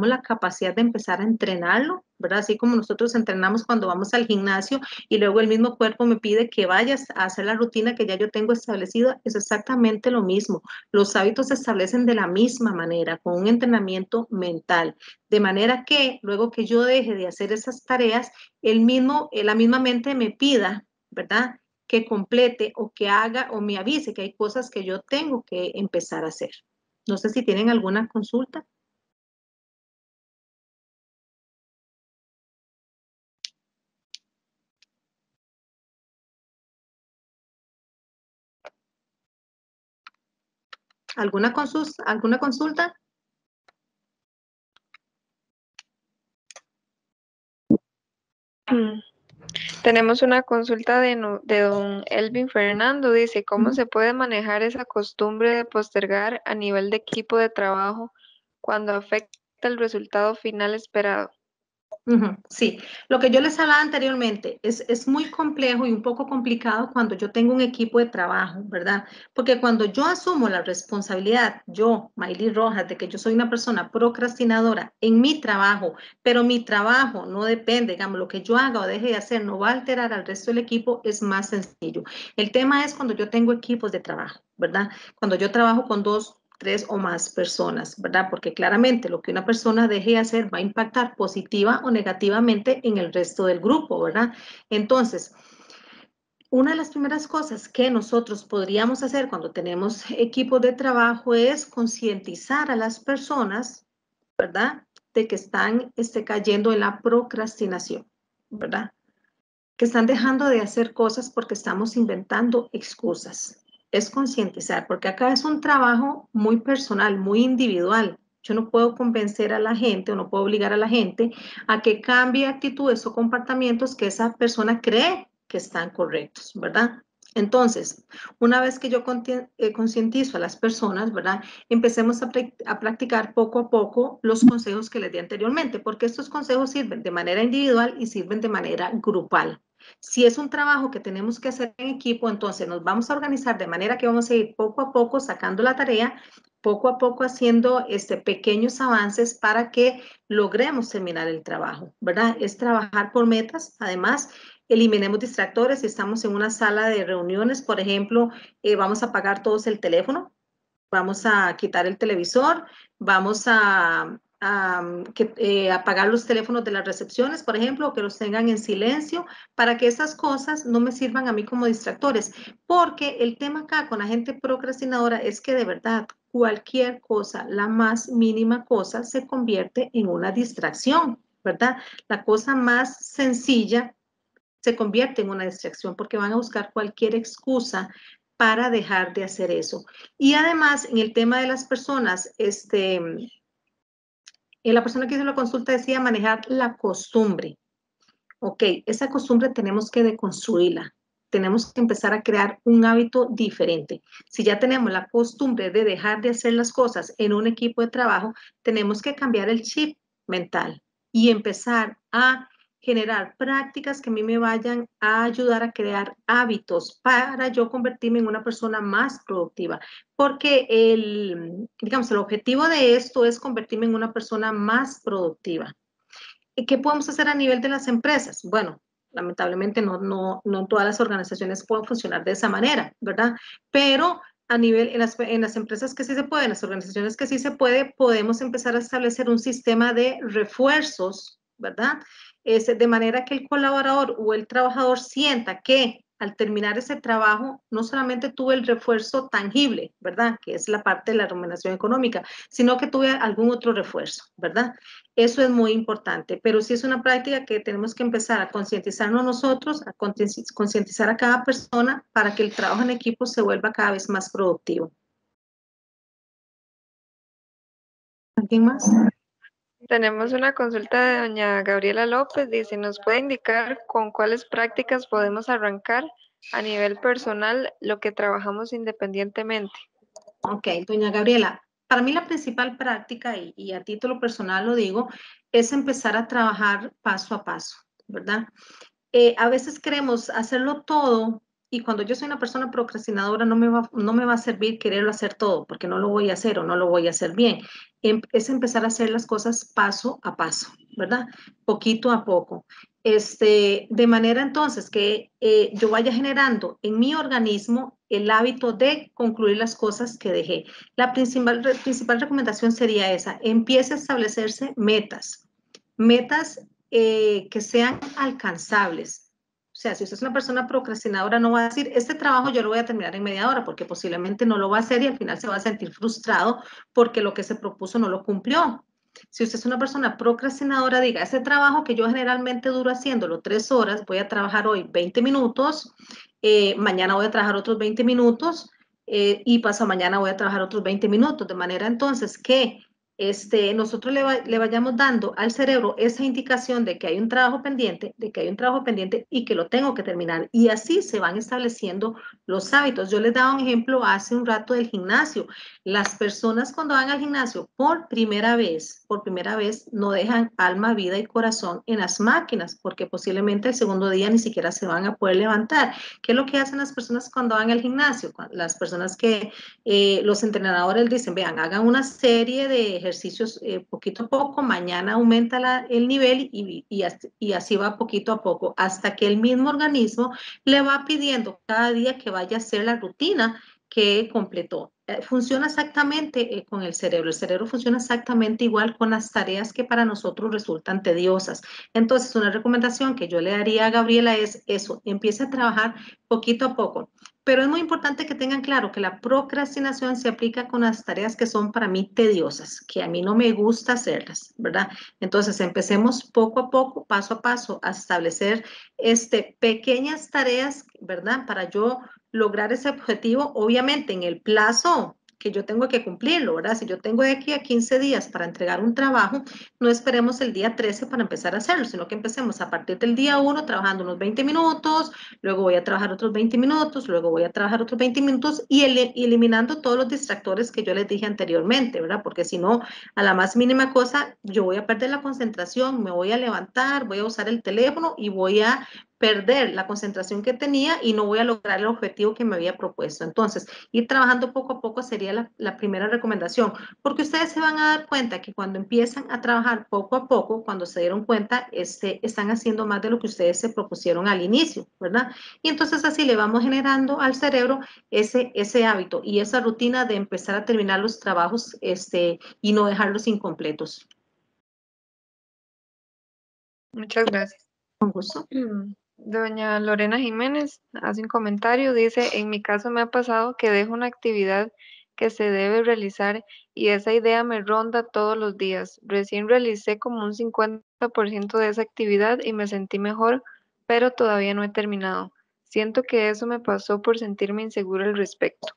la capacidad de empezar a entrenarlo, ¿verdad? Así como nosotros entrenamos cuando vamos al gimnasio y luego el mismo cuerpo me pide que vayas a hacer la rutina que ya yo tengo establecida, es exactamente lo mismo. Los hábitos se establecen de la misma manera, con un entrenamiento mental, de manera que luego que yo deje de hacer esas tareas, la misma mente me pida, ¿verdad? Que complete o que haga o me avise que hay cosas que yo tengo que empezar a hacer. No sé si tienen alguna consulta. ¿Alguna consulta? Tenemos una consulta de don Elvin Fernando. Dice, ¿cómo se puede manejar esa costumbre de postergar a nivel de equipo de trabajo cuando afecta el resultado final esperado? Sí, lo que yo les hablaba anteriormente es muy complejo y un poco complicado cuando yo tengo un equipo de trabajo, ¿verdad? Porque cuando yo asumo la responsabilidad, yo, Mayli Rojas, de que yo soy una persona procrastinadora en mi trabajo, pero mi trabajo no depende, digamos, lo que yo haga o deje de hacer no va a alterar al resto del equipo, es más sencillo. El tema es cuando yo tengo equipos de trabajo, ¿verdad? Cuando yo trabajo con 2, 3 o más personas, ¿verdad? Porque claramente lo que una persona deje de hacer va a impactar positiva o negativamente en el resto del grupo, ¿verdad? Entonces, una de las primeras cosas que nosotros podríamos hacer cuando tenemos equipos de trabajo es concientizar a las personas, ¿verdad? De que están cayendo en la procrastinación, ¿verdad? Que están dejando de hacer cosas porque estamos inventando excusas. Es concientizar, porque acá es un trabajo muy personal, muy individual. Yo no puedo convencer a la gente o no puedo obligar a la gente a que cambie actitudes o comportamientos que esa persona cree que están correctos, ¿verdad? Entonces, una vez que yo concientizo a las personas, ¿verdad? Empecemos a practicar poco a poco los consejos que les di anteriormente, porque estos consejos sirven de manera individual y sirven de manera grupal. Si es un trabajo que tenemos que hacer en equipo, entonces nos vamos a organizar de manera que vamos a ir poco a poco sacando la tarea, poco a poco haciendo pequeños avances para que logremos terminar el trabajo, ¿verdad? Es trabajar por metas. Además, eliminemos distractores. Si estamos en una sala de reuniones, por ejemplo, vamos a apagar todos el teléfono, vamos a quitar el televisor, vamos a apagar los teléfonos de las recepciones, por ejemplo, o que los tengan en silencio, para que esas cosas no me sirvan a mí como distractores. Porque el tema acá con la gente procrastinadora es que de verdad cualquier cosa, la más mínima cosa, se convierte en una distracción, ¿verdad? La cosa más sencilla se convierte en una distracción porque van a buscar cualquier excusa para dejar de hacer eso. Y además, en el tema de las personas, la persona que hizo la consulta decía manejar la costumbre. Ok, esa costumbre tenemos que deconstruirla. Tenemos que empezar a crear un hábito diferente. Si ya tenemos la costumbre de dejar de hacer las cosas en un equipo de trabajo, tenemos que cambiar el chip mental y empezar a generar prácticas que a mí me vayan a ayudar a crear hábitos para yo convertirme en una persona más productiva. Porque digamos, el objetivo de esto es convertirme en una persona más productiva. ¿Y qué podemos hacer a nivel de las empresas? Bueno, lamentablemente no todas las organizaciones pueden funcionar de esa manera, ¿verdad? Pero a nivel, en las empresas que sí se puede, en las organizaciones que sí se puede, podemos empezar a establecer un sistema de refuerzos, ¿verdad? De manera que el colaborador o el trabajador sienta que al terminar ese trabajo no solamente tuve el refuerzo tangible, ¿verdad? Que es la parte de la remuneración económica, sino que tuve algún otro refuerzo, ¿verdad? Eso es muy importante, pero sí es una práctica que tenemos que empezar a concientizarnos nosotros, a concientizar a cada persona para que el trabajo en equipo se vuelva cada vez más productivo. ¿Alguien más? Tenemos una consulta de doña Gabriela López. Dice, ¿nos puede indicar con cuáles prácticas podemos arrancar a nivel personal lo que trabajamos independientemente? Ok, doña Gabriela, para mí la principal práctica, y a título personal lo digo, es empezar a trabajar paso a paso, ¿verdad? A veces queremos hacerlo todo y cuando yo soy una persona procrastinadora no me va a servir quererlo hacer todo porque no lo voy a hacer o no lo voy a hacer bien. Es empezar a hacer las cosas paso a paso, ¿verdad? Poquito a poco. De manera entonces que yo vaya generando en mi organismo el hábito de concluir las cosas que dejé. La principal recomendación sería esa, empiece a establecerse metas que sean alcanzables. O sea, si usted es una persona procrastinadora, no va a decir, este trabajo yo lo voy a terminar en media hora, porque posiblemente no lo va a hacer y al final se va a sentir frustrado porque lo que se propuso no lo cumplió. Si usted es una persona procrastinadora, diga, ese trabajo que yo generalmente duro haciéndolo 3 horas, voy a trabajar hoy 20 minutos, mañana voy a trabajar otros 20 minutos y pasado mañana voy a trabajar otros 20 minutos, de manera entonces que nosotros le vayamos dando al cerebro esa indicación de que hay un trabajo pendiente, de que hay un trabajo pendiente y que lo tengo que terminar. Y así se van estableciendo los hábitos. Yo les daba un ejemplo hace un rato del gimnasio. Las personas cuando van al gimnasio por primera vez, no dejan alma, vida y corazón en las máquinas, porque posiblemente el segundo día ni siquiera se van a poder levantar. ¿Qué es lo que hacen las personas cuando van al gimnasio? Las personas que los entrenadores dicen, vean, hagan una serie de ejercicios poquito a poco, mañana aumenta el nivel y así va poquito a poco, hasta que el mismo organismo le va pidiendo cada día que vaya a hacer la rutina que completó. Funciona exactamente con el cerebro funciona exactamente igual con las tareas que para nosotros resultan tediosas. Entonces, una recomendación que yo le daría a Gabriela es eso, empiece a trabajar poquito a poco. Pero es muy importante que tengan claro que la procrastinación se aplica con las tareas que son para mí tediosas, que a mí no me gusta hacerlas, ¿verdad? Entonces, empecemos poco a poco, paso a paso, a establecer pequeñas tareas, ¿verdad? Para yo lograr ese objetivo, obviamente en el plazo que yo tengo que cumplirlo, ¿verdad? Si yo tengo de aquí a 15 días para entregar un trabajo, no esperemos el día 13 para empezar a hacerlo, sino que empecemos a partir del día 1 trabajando unos 20 minutos, luego voy a trabajar otros 20 minutos, luego voy a trabajar otros 20 minutos y eliminando todos los distractores que yo les dije anteriormente, ¿verdad? Porque si no, a la más mínima cosa, yo voy a perder la concentración, me voy a levantar, voy a usar el teléfono y voy a perder la concentración que tenía y no voy a lograr el objetivo que me había propuesto. Entonces, ir trabajando poco a poco sería la primera recomendación, porque ustedes se van a dar cuenta que cuando empiezan a trabajar poco a poco, cuando se dieron cuenta, están haciendo más de lo que ustedes se propusieron al inicio, ¿verdad? Y entonces así le vamos generando al cerebro ese hábito y esa rutina de empezar a terminar los trabajos y no dejarlos incompletos. Muchas gracias. Con gusto. Doña Lorena Jiménez hace un comentario, dice, en mi caso me ha pasado que dejo una actividad que se debe realizar y esa idea me ronda todos los días. Recién realicé como un 50% de esa actividad y me sentí mejor, pero todavía no he terminado. Siento que eso me pasó por sentirme insegura al respecto.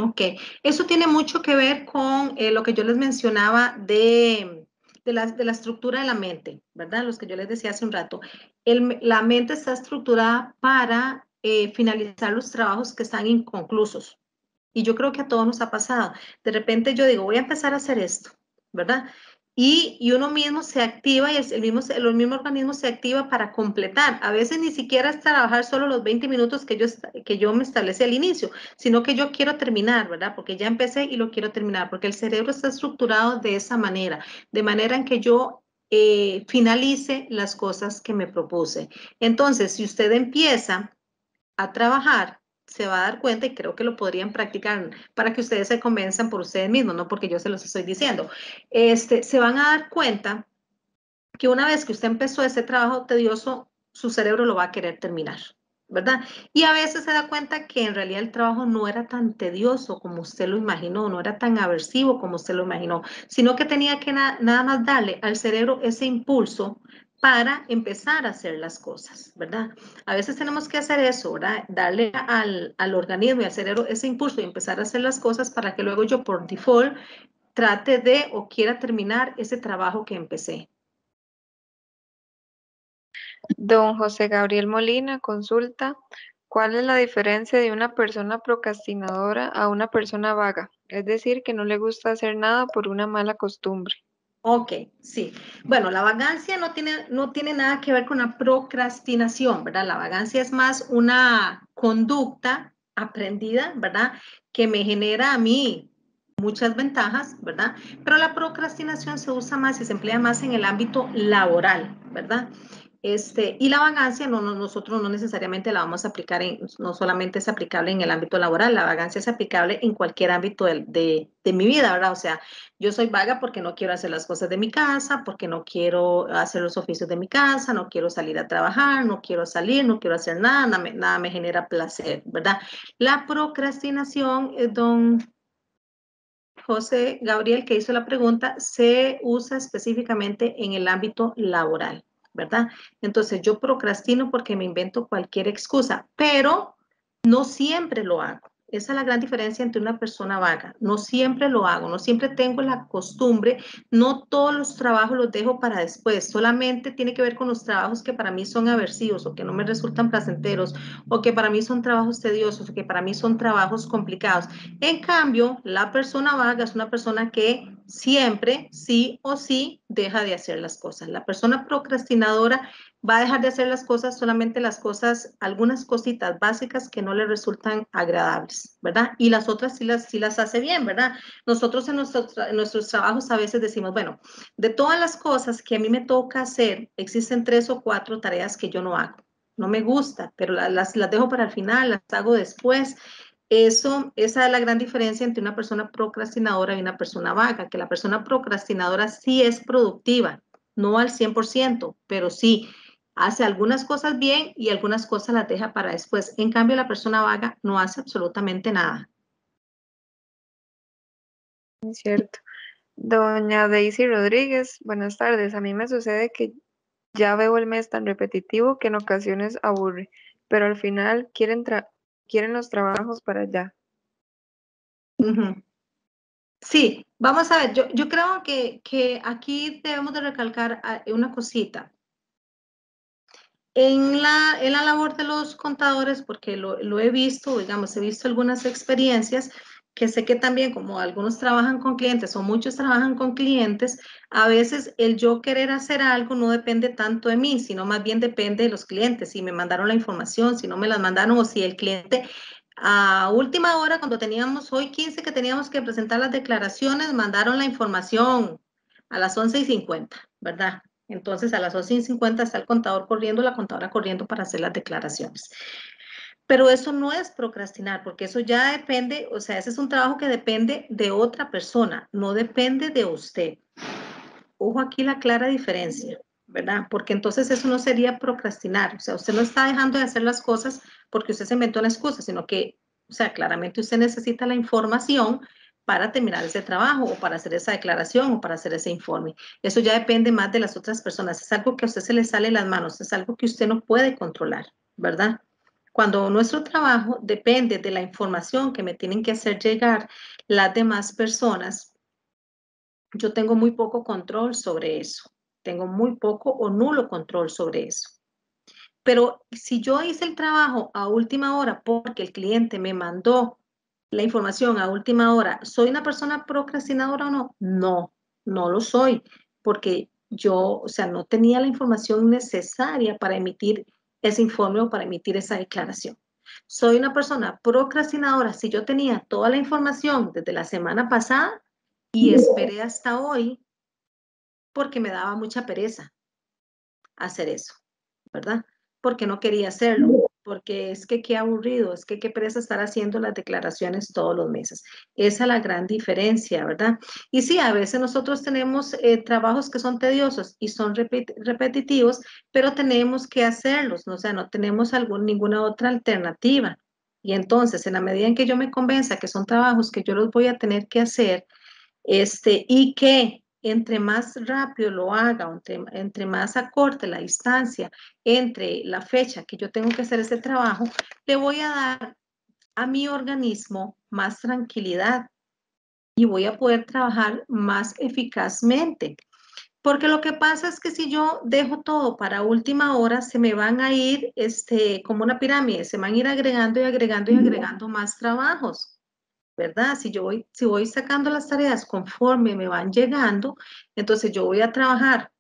Ok, eso tiene mucho que ver con lo que yo les mencionaba de la estructura de la mente, ¿verdad? Los que yo les decía hace un rato. La mente está estructurada para finalizar los trabajos que están inconclusos. Y yo creo que a todos nos ha pasado. De repente yo digo, voy a empezar a hacer esto, ¿verdad? y uno mismo se activa y el mismo organismo se activa para completar. A veces ni siquiera es trabajar solo los 20 minutos que yo me establecí al inicio, sino que yo quiero terminar, ¿verdad? Porque ya empecé y lo quiero terminar, porque el cerebro está estructurado de esa manera, de manera en que yo finalice las cosas que me propuse. Entonces, si usted empieza a trabajar, se va a dar cuenta, y creo que lo podrían practicar para que ustedes se convenzan por ustedes mismos, no porque yo se los estoy diciendo. Se van a dar cuenta que una vez que usted empezó ese trabajo tedioso, su cerebro lo va a querer terminar, ¿verdad? Y a veces se da cuenta que en realidad el trabajo no era tan tedioso como usted lo imaginó, no era tan aversivo como usted lo imaginó, sino que tenía que nada más darle al cerebro ese impulso para empezar a hacer las cosas, ¿verdad? A veces tenemos que hacer eso, ¿verdad? Darle al organismo y al cerebro ese impulso y empezar a hacer las cosas para que luego yo por default trate de o quiera terminar ese trabajo que empecé. Don José Gabriel Molina consulta, ¿cuál es la diferencia de una persona procrastinadora a una persona vaga? Es decir, que no le gusta hacer nada por una mala costumbre. Ok, sí. Bueno, la vagancia no tiene nada que ver con la procrastinación, ¿verdad? La vagancia es más una conducta aprendida, ¿verdad? Que me genera a mí muchas ventajas, ¿verdad? Pero la procrastinación se usa más y se emplea más en el ámbito laboral, ¿verdad? Y la vagancia nosotros no necesariamente la vamos a aplicar no solamente es aplicable en el ámbito laboral, la vagancia es aplicable en cualquier ámbito de mi vida, ¿verdad? O sea, yo soy vaga porque no quiero hacer las cosas de mi casa, porque no quiero hacer los oficios de mi casa, no quiero salir a trabajar, no quiero salir, no quiero hacer nada, nada me genera placer, ¿verdad? La procrastinación, don José Gabriel, que hizo la pregunta, se usa específicamente en el ámbito laboral, ¿verdad? Entonces yo procrastino porque me invento cualquier excusa, pero no siempre lo hago. Esa es la gran diferencia entre una persona vaga. No siempre lo hago, no siempre tengo la costumbre, no todos los trabajos los dejo para después, solamente tiene que ver con los trabajos que para mí son aversivos o que no me resultan placenteros o que para mí son trabajos tediosos o que para mí son trabajos complicados. En cambio, la persona vaga es una persona que siempre, sí o sí, deja de hacer las cosas. La persona procrastinadora va a dejar de hacer las cosas, solamente las cosas, algunas cositas básicas que no le resultan agradables, ¿verdad? Y las otras sí las hace bien, ¿verdad? Nosotros en nuestros trabajos a veces decimos, bueno, de todas las cosas que a mí me toca hacer, existen 3 o 4 tareas que yo no hago. No me gusta, pero las dejo para el final, las hago después. Esa es la gran diferencia entre una persona procrastinadora y una persona vaga, que la persona procrastinadora sí es productiva, no al 100%, pero sí hace algunas cosas bien y algunas cosas las deja para después. En cambio, la persona vaga no hace absolutamente nada. Es cierto. Doña Daisy Rodríguez, buenas tardes. A mí me sucede que ya veo el mes tan repetitivo que en ocasiones aburre, pero al final quieren los trabajos para allá. Uh-huh. Sí, vamos a ver, yo creo que aquí debemos de recalcar una cosita. En la labor de los contadores, porque lo he visto, digamos, he visto algunas experiencias que sé que también como algunos trabajan con clientes o muchos trabajan con clientes, a veces el yo querer hacer algo no depende tanto de mí, sino más bien depende de los clientes, si me mandaron la información, si no me la mandaron o si el cliente a última hora, cuando teníamos hoy 15 que teníamos que presentar las declaraciones, mandaron la información a las 11:50, ¿verdad? Entonces, a las 11:50 está el contador corriendo, la contadora corriendo para hacer las declaraciones. Pero eso no es procrastinar, porque eso ya depende, o sea, ese es un trabajo que depende de otra persona, no depende de usted. Ojo aquí la clara diferencia, ¿verdad? Porque entonces eso no sería procrastinar, o sea, usted no está dejando de hacer las cosas porque usted se inventó una excusa, sino que, o sea, claramente usted necesita la información para terminar ese trabajo o para hacer esa declaración o para hacer ese informe. Eso ya depende más de las otras personas, es algo que a usted se le sale de las manos, es algo que usted no puede controlar, ¿verdad? Cuando nuestro trabajo depende de la información que me tienen que hacer llegar las demás personas, yo tengo muy poco control sobre eso. Tengo muy poco o nulo control sobre eso. Pero si yo hice el trabajo a última hora porque el cliente me mandó la información a última hora, ¿soy una persona procrastinadora o no? No, no lo soy. porque yo, o sea, no tenía la información necesaria para emitir ese informe o para emitir esa declaración. Soy una persona procrastinadora. Si yo tenía toda la información desde la semana pasada y esperé hasta hoy porque me daba mucha pereza hacer eso, ¿verdad? Porque no quería hacerlo, porque es que qué aburrido, es que qué pereza estar haciendo las declaraciones todos los meses. Esa es la gran diferencia, ¿verdad? Y sí, a veces nosotros tenemos trabajos que son tediosos y son repetitivos, pero tenemos que hacerlos, ¿no? O sea, no tenemos ninguna otra alternativa. Y entonces, en la medida en que yo me convenza que son trabajos que yo los voy a tener que hacer, y que entre más rápido lo haga, entre más acorte la distancia entre la fecha que yo tengo que hacer ese trabajo, le voy a dar a mi organismo más tranquilidad y voy a poder trabajar más eficazmente. Porque lo que pasa es que si yo dejo todo para última hora, se me van a ir como una pirámide, se van a ir agregando y agregando y agregando más trabajos. ¿Verdad? Si voy sacando las tareas conforme me van llegando, entonces yo voy a trabajar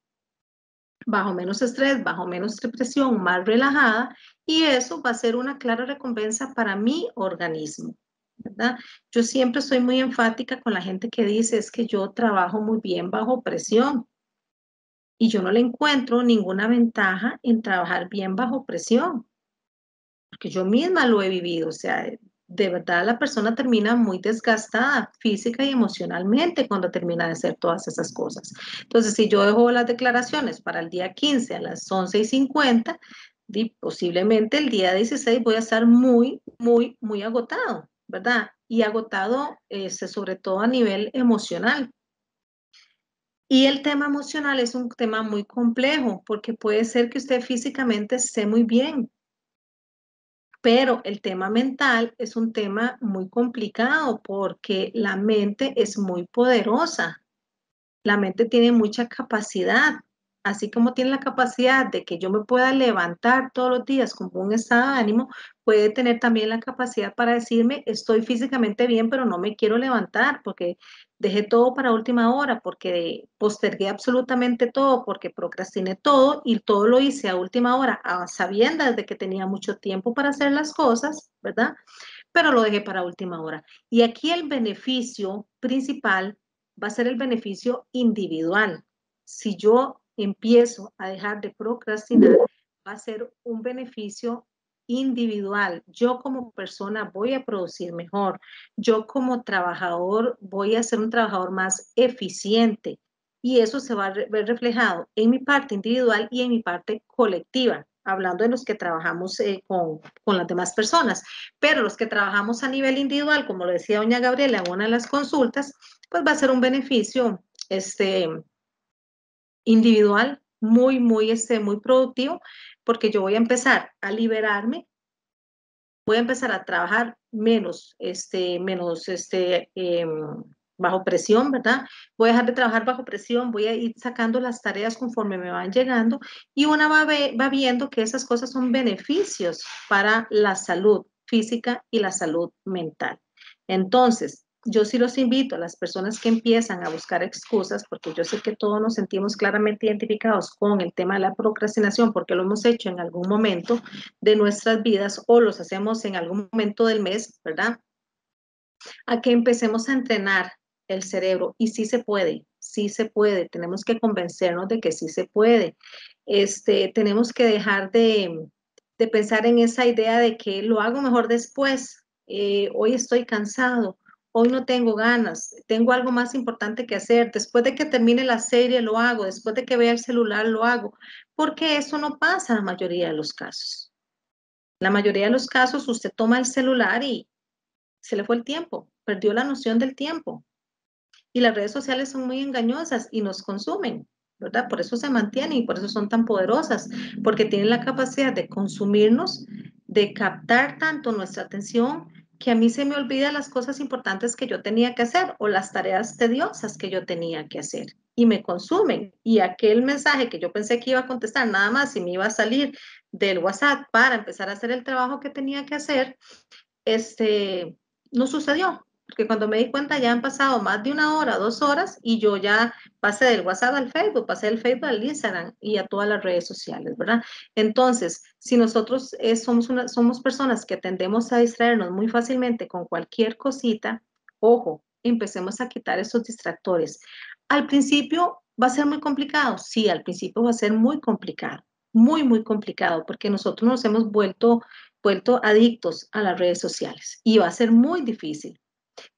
bajo menos estrés, bajo menos presión, más relajada, y eso va a ser una clara recompensa para mi organismo, ¿verdad? Yo siempre soy muy enfática con la gente que dice, es que yo trabajo muy bien bajo presión, y yo no le encuentro ninguna ventaja en trabajar bien bajo presión, porque yo misma lo he vivido, o sea, de verdad la persona termina muy desgastada física y emocionalmente cuando termina de hacer todas esas cosas. Entonces, si yo dejo las declaraciones para el día 15 a las 11:50, posiblemente el día 16 voy a estar muy, muy, muy agotado, ¿verdad? Y agotado sobre todo a nivel emocional. Y el tema emocional es un tema muy complejo porque puede ser que usted físicamente esté muy bien, pero el tema mental es un tema muy complicado porque la mente es muy poderosa. La mente tiene mucha capacidad, así como tiene la capacidad de que yo me pueda levantar todos los días con un estado de ánimo, puede tener también la capacidad para decirme, estoy físicamente bien, pero no me quiero levantar porque dejé todo para última hora, porque postergué absolutamente todo, porque procrastiné todo y todo lo hice a última hora, a sabiendas de que tenía mucho tiempo para hacer las cosas, ¿verdad? Pero lo dejé para última hora. Y aquí el beneficio principal va a ser el beneficio individual. Si yo empiezo a dejar de procrastinar, va a ser un beneficio individual. Yo como persona voy a producir mejor. Yo como trabajador voy a ser un trabajador más eficiente. Y eso se va a ver reflejado en mi parte individual y en mi parte colectiva, hablando de los que trabajamos con las demás personas. Pero los que trabajamos a nivel individual, como lo decía doña Gabriela en una de las consultas, pues va a ser un beneficio individual muy, muy, muy productivo, porque yo voy a empezar a liberarme, voy a empezar a trabajar menos, bajo presión, ¿verdad? Voy a dejar de trabajar bajo presión, voy a ir sacando las tareas conforme me van llegando y una va viendo que esas cosas son beneficios para la salud física y la salud mental. Entonces, yo sí los invito a las personas que empiezan a buscar excusas, porque yo sé que todos nos sentimos claramente identificados con el tema de la procrastinación, porque lo hemos hecho en algún momento de nuestras vidas o los hacemos en algún momento del mes, ¿verdad? A que empecemos a entrenar el cerebro y sí se puede, tenemos que convencernos de que sí se puede. Tenemos que dejar de pensar en esa idea de que lo hago mejor después, hoy estoy cansado, hoy no tengo ganas, tengo algo más importante que hacer, después de que termine la serie lo hago, después de que vea el celular lo hago, porque eso no pasa en la mayoría de los casos. La mayoría de los casos usted toma el celular y se le fue el tiempo, perdió la noción del tiempo. Y las redes sociales son muy engañosas y nos consumen, ¿verdad? Por eso se mantienen y por eso son tan poderosas, porque tienen la capacidad de consumirnos, de captar tanto nuestra atención que a mí se me olvidan las cosas importantes que yo tenía que hacer o las tareas tediosas que yo tenía que hacer y me consumen. Y aquel mensaje que yo pensé que iba a contestar nada más y me iba a salir del WhatsApp para empezar a hacer el trabajo que tenía que hacer, no sucedió, porque cuando me di cuenta ya han pasado más de 1 hora, 2 horas, y yo ya pasé del WhatsApp al Facebook, pasé del Facebook al Instagram y a todas las redes sociales, ¿verdad? Entonces, si nosotros somos personas que tendemos a distraernos muy fácilmente con cualquier cosita, ojo, empecemos a quitar esos distractores. Al principio va a ser muy complicado, sí, al principio va a ser muy complicado, muy, muy complicado, porque nosotros nos hemos vuelto adictos a las redes sociales y va a ser muy difícil.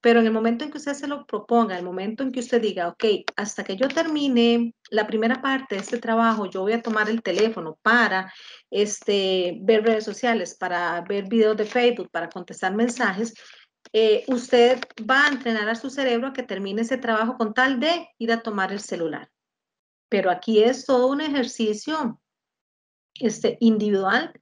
Pero en el momento en que usted se lo proponga, el momento en que usted diga, ok, hasta que yo termine la primera parte de este trabajo, yo voy a tomar el teléfono para ver redes sociales, para ver videos de Facebook, para contestar mensajes, usted va a entrenar a su cerebro a que termine ese trabajo con tal de ir a tomar el celular. Pero aquí es todo un ejercicio individual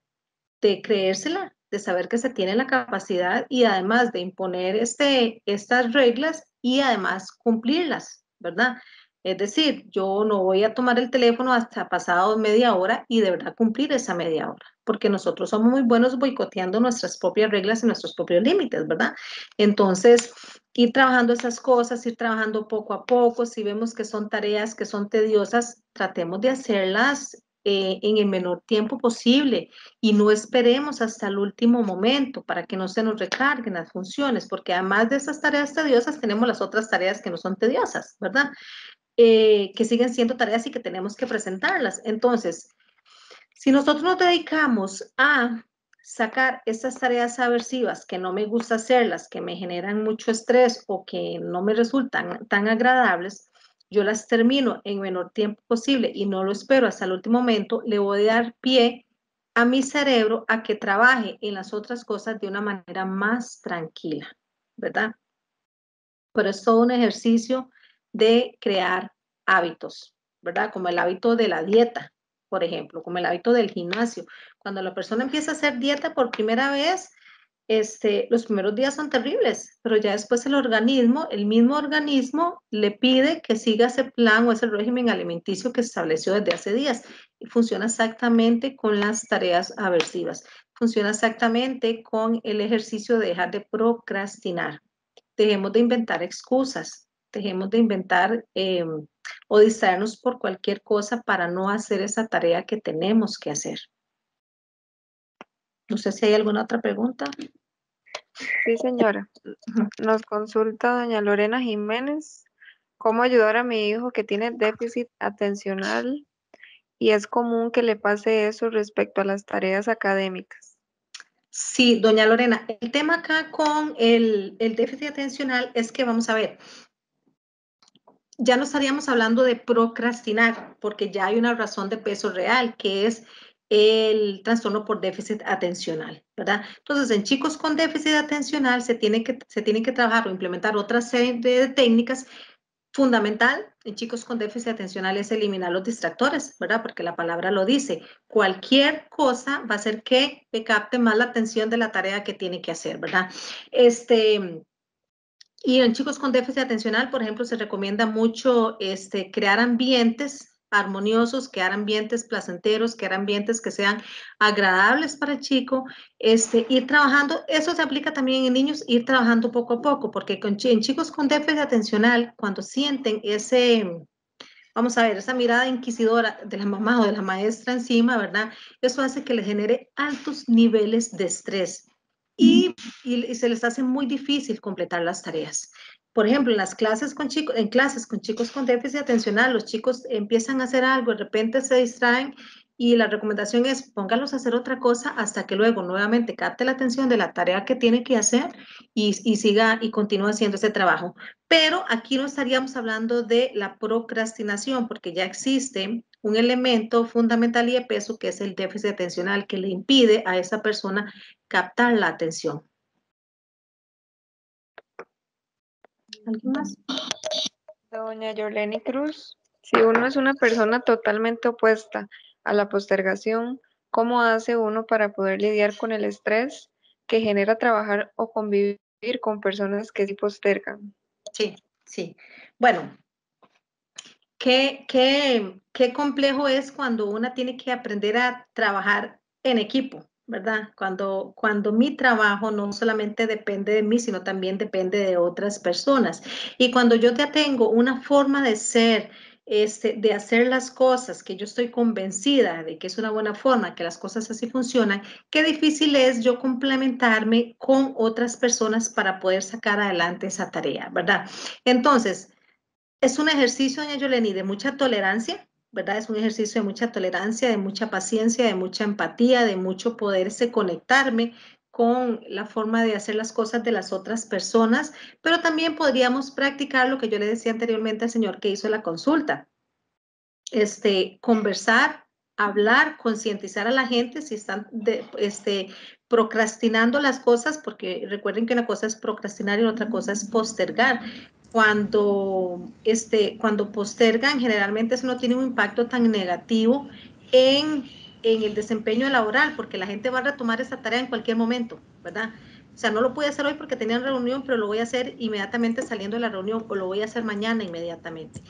de creérsela, de saber que se tiene la capacidad y además de imponer estas reglas y además cumplirlas, ¿verdad? Es decir, yo no voy a tomar el teléfono hasta pasado media hora y de verdad cumplir esa media hora, porque nosotros somos muy buenos boicoteando nuestras propias reglas y nuestros propios límites, ¿verdad? Entonces, ir trabajando esas cosas, ir trabajando poco a poco, si vemos que son tareas que son tediosas, tratemos de hacerlas en el menor tiempo posible y no esperemos hasta el último momento para que no se nos recarguen las funciones, porque además de esas tareas tediosas tenemos las otras tareas que no son tediosas, ¿verdad? Que siguen siendo tareas y que tenemos que presentarlas. Entonces, si nosotros nos dedicamos a sacar estas tareas aversivas que no me gusta hacerlas, que me generan mucho estrés o que no me resultan tan agradables, yo las termino en menor tiempo posible y no lo espero hasta el último momento, le voy a dar pie a mi cerebro a que trabaje en las otras cosas de una manera más tranquila, ¿verdad? Pero es todo un ejercicio de crear hábitos, ¿verdad? Como el hábito de la dieta, por ejemplo, como el hábito del gimnasio. Cuando la persona empieza a hacer dieta por primera vez, los primeros días son terribles, pero ya después el mismo organismo le pide que siga ese plan o ese régimen alimenticio que estableció desde hace días. Y funciona exactamente con las tareas aversivas. Funciona exactamente con el ejercicio de dejar de procrastinar. Dejemos de inventar excusas, dejemos de inventar o distraernos por cualquier cosa para no hacer esa tarea que tenemos que hacer. No sé si hay alguna otra pregunta. Sí, señora. Nos consulta doña Lorena Jiménez, ¿cómo ayudar a mi hijo que tiene déficit atencional y es común que le pase eso respecto a las tareas académicas? Sí, doña Lorena, el tema acá con el déficit atencional es que, vamos a ver, ya no estaríamos hablando de procrastinar, porque ya hay una razón de peso real, que es el trastorno por déficit atencional, ¿verdad? Entonces, en chicos con déficit atencional se tiene que trabajar o implementar otra serie de técnicas. Fundamental en chicos con déficit atencional es eliminar los distractores, ¿verdad? Porque la palabra lo dice. Cualquier cosa va a hacer que le capte más la atención de la tarea que tiene que hacer, ¿verdad? Y en chicos con déficit atencional, por ejemplo, se recomienda mucho crear ambientes armoniosos, crear ambientes placenteros, crear ambientes que sean agradables para el chico, ir trabajando, eso se aplica también en niños, ir trabajando poco a poco, porque en chicos con déficit atencional, cuando sienten vamos a ver, esa mirada inquisidora de la mamá o de la maestra encima, ¿verdad? Eso hace que le genere altos niveles de estrés y se les hace muy difícil completar las tareas. Por ejemplo, en clases con chicos con déficit atencional, los chicos empiezan a hacer algo, de repente se distraen y la recomendación es póngalos a hacer otra cosa hasta que luego nuevamente capte la atención de la tarea que tiene que hacer y siga y continúe haciendo ese trabajo. Pero aquí no estaríamos hablando de la procrastinación, porque ya existe un elemento fundamental y de peso que es el déficit atencional que le impide a esa persona captar la atención. ¿Alguien más? Doña Yoleni Cruz, si uno es una persona totalmente opuesta a la postergación, ¿cómo hace uno para poder lidiar con el estrés que genera trabajar o convivir con personas que sí postergan? Sí, sí. Bueno, qué complejo es cuando una tiene que aprender a trabajar en equipo, ¿verdad? Cuando mi trabajo no solamente depende de mí, sino también depende de otras personas. Y cuando yo ya tengo una forma de ser, de hacer las cosas que yo estoy convencida de que es una buena forma, que las cosas así funcionan, qué difícil es yo complementarme con otras personas para poder sacar adelante esa tarea, ¿verdad? Entonces, es un ejercicio, doña Yoleni, de mucha tolerancia, ¿verdad? Es un ejercicio de mucha tolerancia, de mucha paciencia, de mucha empatía, de mucho poderse conectarme con la forma de hacer las cosas de las otras personas, pero también podríamos practicar lo que yo le decía anteriormente al señor que hizo la consulta, conversar, hablar, concientizar a la gente si están procrastinando las cosas, porque recuerden que una cosa es procrastinar y otra cosa es postergar. Cuando postergan, generalmente eso no tiene un impacto tan negativo en el desempeño laboral, porque la gente va a retomar esa tarea en cualquier momento, ¿verdad? O sea, no lo pude hacer hoy porque tenía reunión, pero lo voy a hacer inmediatamente saliendo de la reunión o lo voy a hacer mañana inmediatamente.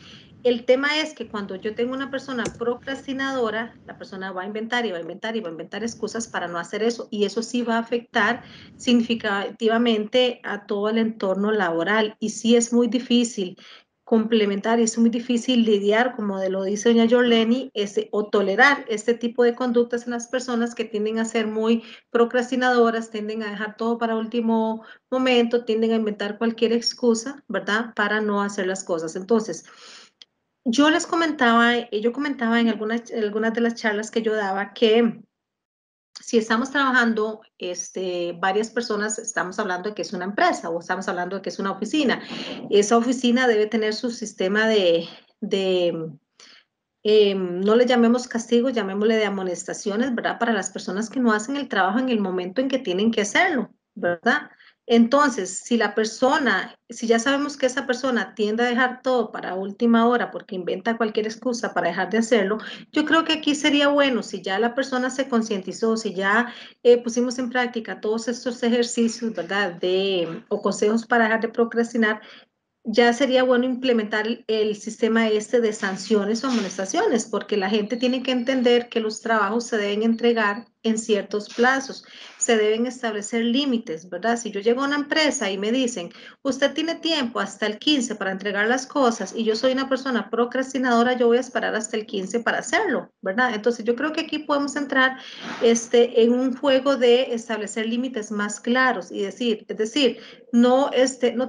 El tema es que cuando yo tengo una persona procrastinadora, la persona va a inventar y va a inventar y va a inventar excusas para no hacer eso, y eso sí va a afectar significativamente a todo el entorno laboral, y sí es muy difícil complementar, y es muy difícil lidiar, como lo dice doña Jorleni, o tolerar este tipo de conductas en las personas que tienden a ser muy procrastinadoras, tienden a dejar todo para último momento, tienden a inventar cualquier excusa, ¿verdad?, para no hacer las cosas. Entonces, yo comentaba en algunas de las charlas que yo daba que si estamos trabajando, varias personas, estamos hablando de que es una empresa o estamos hablando de que es una oficina. Esa oficina debe tener su sistema no le llamemos castigo, llamémosle de amonestaciones, ¿verdad? Para las personas que no hacen el trabajo en el momento en que tienen que hacerlo, ¿verdad? Entonces, si ya sabemos que esa persona tiende a dejar todo para última hora porque inventa cualquier excusa para dejar de hacerlo, yo creo que aquí sería bueno, si ya la persona se concientizó, si ya pusimos en práctica todos estos ejercicios, ¿verdad? O consejos para dejar de procrastinar, ya sería bueno implementar el sistema de sanciones o amonestaciones, porque la gente tiene que entender que los trabajos se deben entregar en ciertos plazos, se deben establecer límites, ¿verdad? Si yo llego a una empresa y me dicen, usted tiene tiempo hasta el 15 para entregar las cosas y yo soy una persona procrastinadora, yo voy a esperar hasta el 15 para hacerlo, ¿verdad? Entonces yo creo que aquí podemos entrar en un juego de establecer límites más claros y es decir, no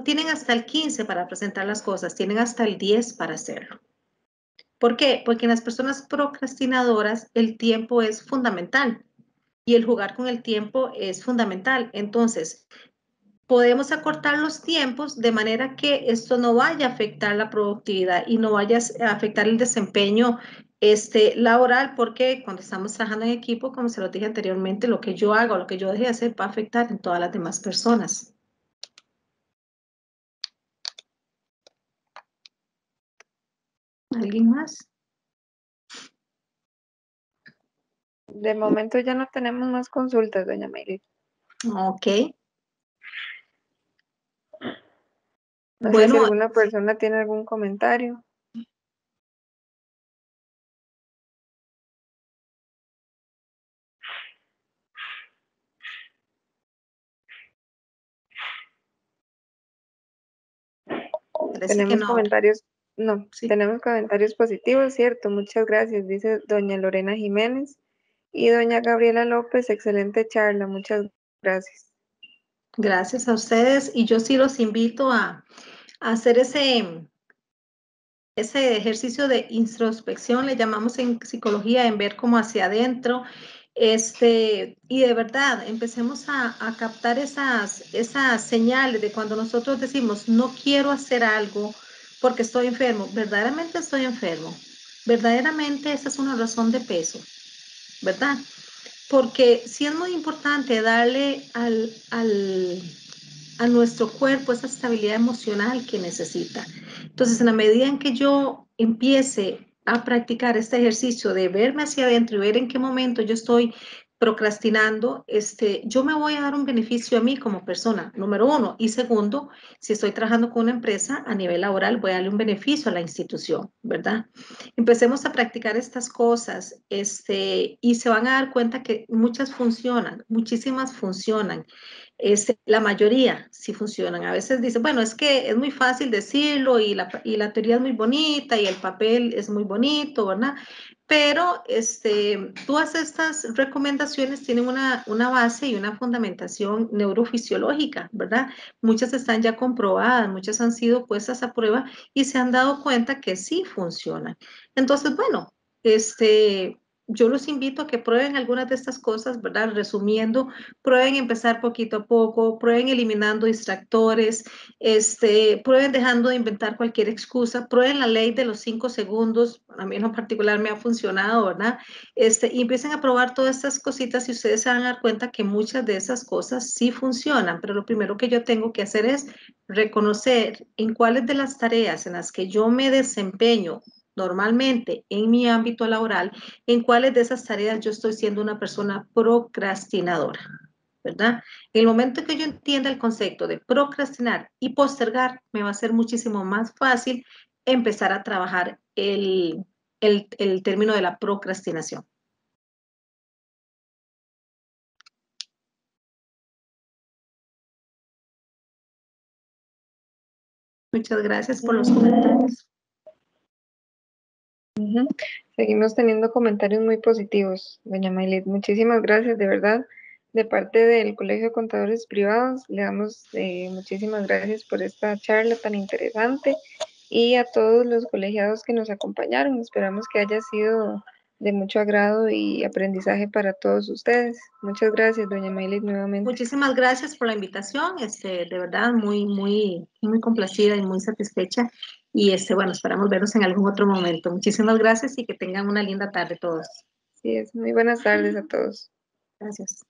tienen hasta el 15 para presentar las cosas, tienen hasta el 10 para hacerlo. ¿Por qué? Porque en las personas procrastinadoras el tiempo es fundamental y el jugar con el tiempo es fundamental. Entonces, podemos acortar los tiempos de manera que esto no vaya a afectar la productividad y no vaya a afectar el desempeño laboral, porque cuando estamos trabajando en equipo, como se lo dije anteriormente, lo que yo hago, lo que yo deje de hacer va a afectar en todas las demás personas. ¿Alguien más? De momento ya no tenemos más consultas, doña Mayri. Ok. No sé si Bueno, alguna persona tiene algún comentario. parece que Tenemos no. comentarios, no, Sí. tenemos comentarios positivos, cierto. Muchas gracias, dice doña Lorena Jiménez y doña Gabriela López. Excelente charla, muchas gracias. Gracias a ustedes, y yo sí los invito a hacer ese ejercicio de introspección, le llamamos en psicología, en ver como hacia adentro, y de verdad empecemos a captar esas señales de cuando nosotros decimos no quiero hacer algo porque estoy enfermo, verdaderamente estoy enfermo, verdaderamente esa es una razón de peso, ¿verdad? Porque sí es muy importante darle a nuestro cuerpo esa estabilidad emocional que necesita. Entonces, en la medida en que yo empiece a practicar este ejercicio de verme hacia adentro y ver en qué momento yo estoy procrastinando, yo me voy a dar un beneficio a mí como persona, número uno. Y segundo, si estoy trabajando con una empresa a nivel laboral, voy a darle un beneficio a la institución, ¿verdad? Empecemos a practicar estas cosas, y se van a dar cuenta que muchas funcionan, muchísimas funcionan. La mayoría sí funcionan. A veces dicen, bueno, es que es muy fácil decirlo y la teoría es muy bonita y el papel es muy bonito, ¿verdad? Pero todas estas recomendaciones tienen una base y una fundamentación neurofisiológica, ¿verdad? Muchas están ya comprobadas, muchas han sido puestas a prueba y se han dado cuenta que sí funcionan. Entonces, bueno, yo los invito a que prueben algunas de estas cosas, ¿verdad? Resumiendo, prueben empezar poquito a poco, prueben eliminando distractores, prueben dejando de inventar cualquier excusa, prueben la ley de los 5 segundos, a mí en lo particular me ha funcionado, ¿verdad? Y empiecen a probar todas estas cositas y ustedes se van a dar cuenta que muchas de esas cosas sí funcionan, pero lo primero que yo tengo que hacer es reconocer en cuáles de las tareas en las que yo me desempeño normalmente en mi ámbito laboral, en cuáles de esas tareas yo estoy siendo una persona procrastinadora, ¿verdad? En el momento que yo entienda el concepto de procrastinar y postergar, me va a ser muchísimo más fácil empezar a trabajar el término de la procrastinación. Muchas gracias por los comentarios. Seguimos teniendo comentarios muy positivos, doña Maylet. Muchísimas gracias, de verdad. De parte del Colegio de Contadores Privados, le damos muchísimas gracias por esta charla tan interesante y a todos los colegiados que nos acompañaron. Esperamos que haya sido de mucho agrado y aprendizaje para todos ustedes. Muchas gracias, doña Maylet, nuevamente. Muchísimas gracias por la invitación, de verdad muy, muy, muy complacida y muy satisfecha. Y bueno, esperamos vernos en algún otro momento. Muchísimas gracias y que tengan una linda tarde todos. Sí, muy buenas tardes a todos. Gracias.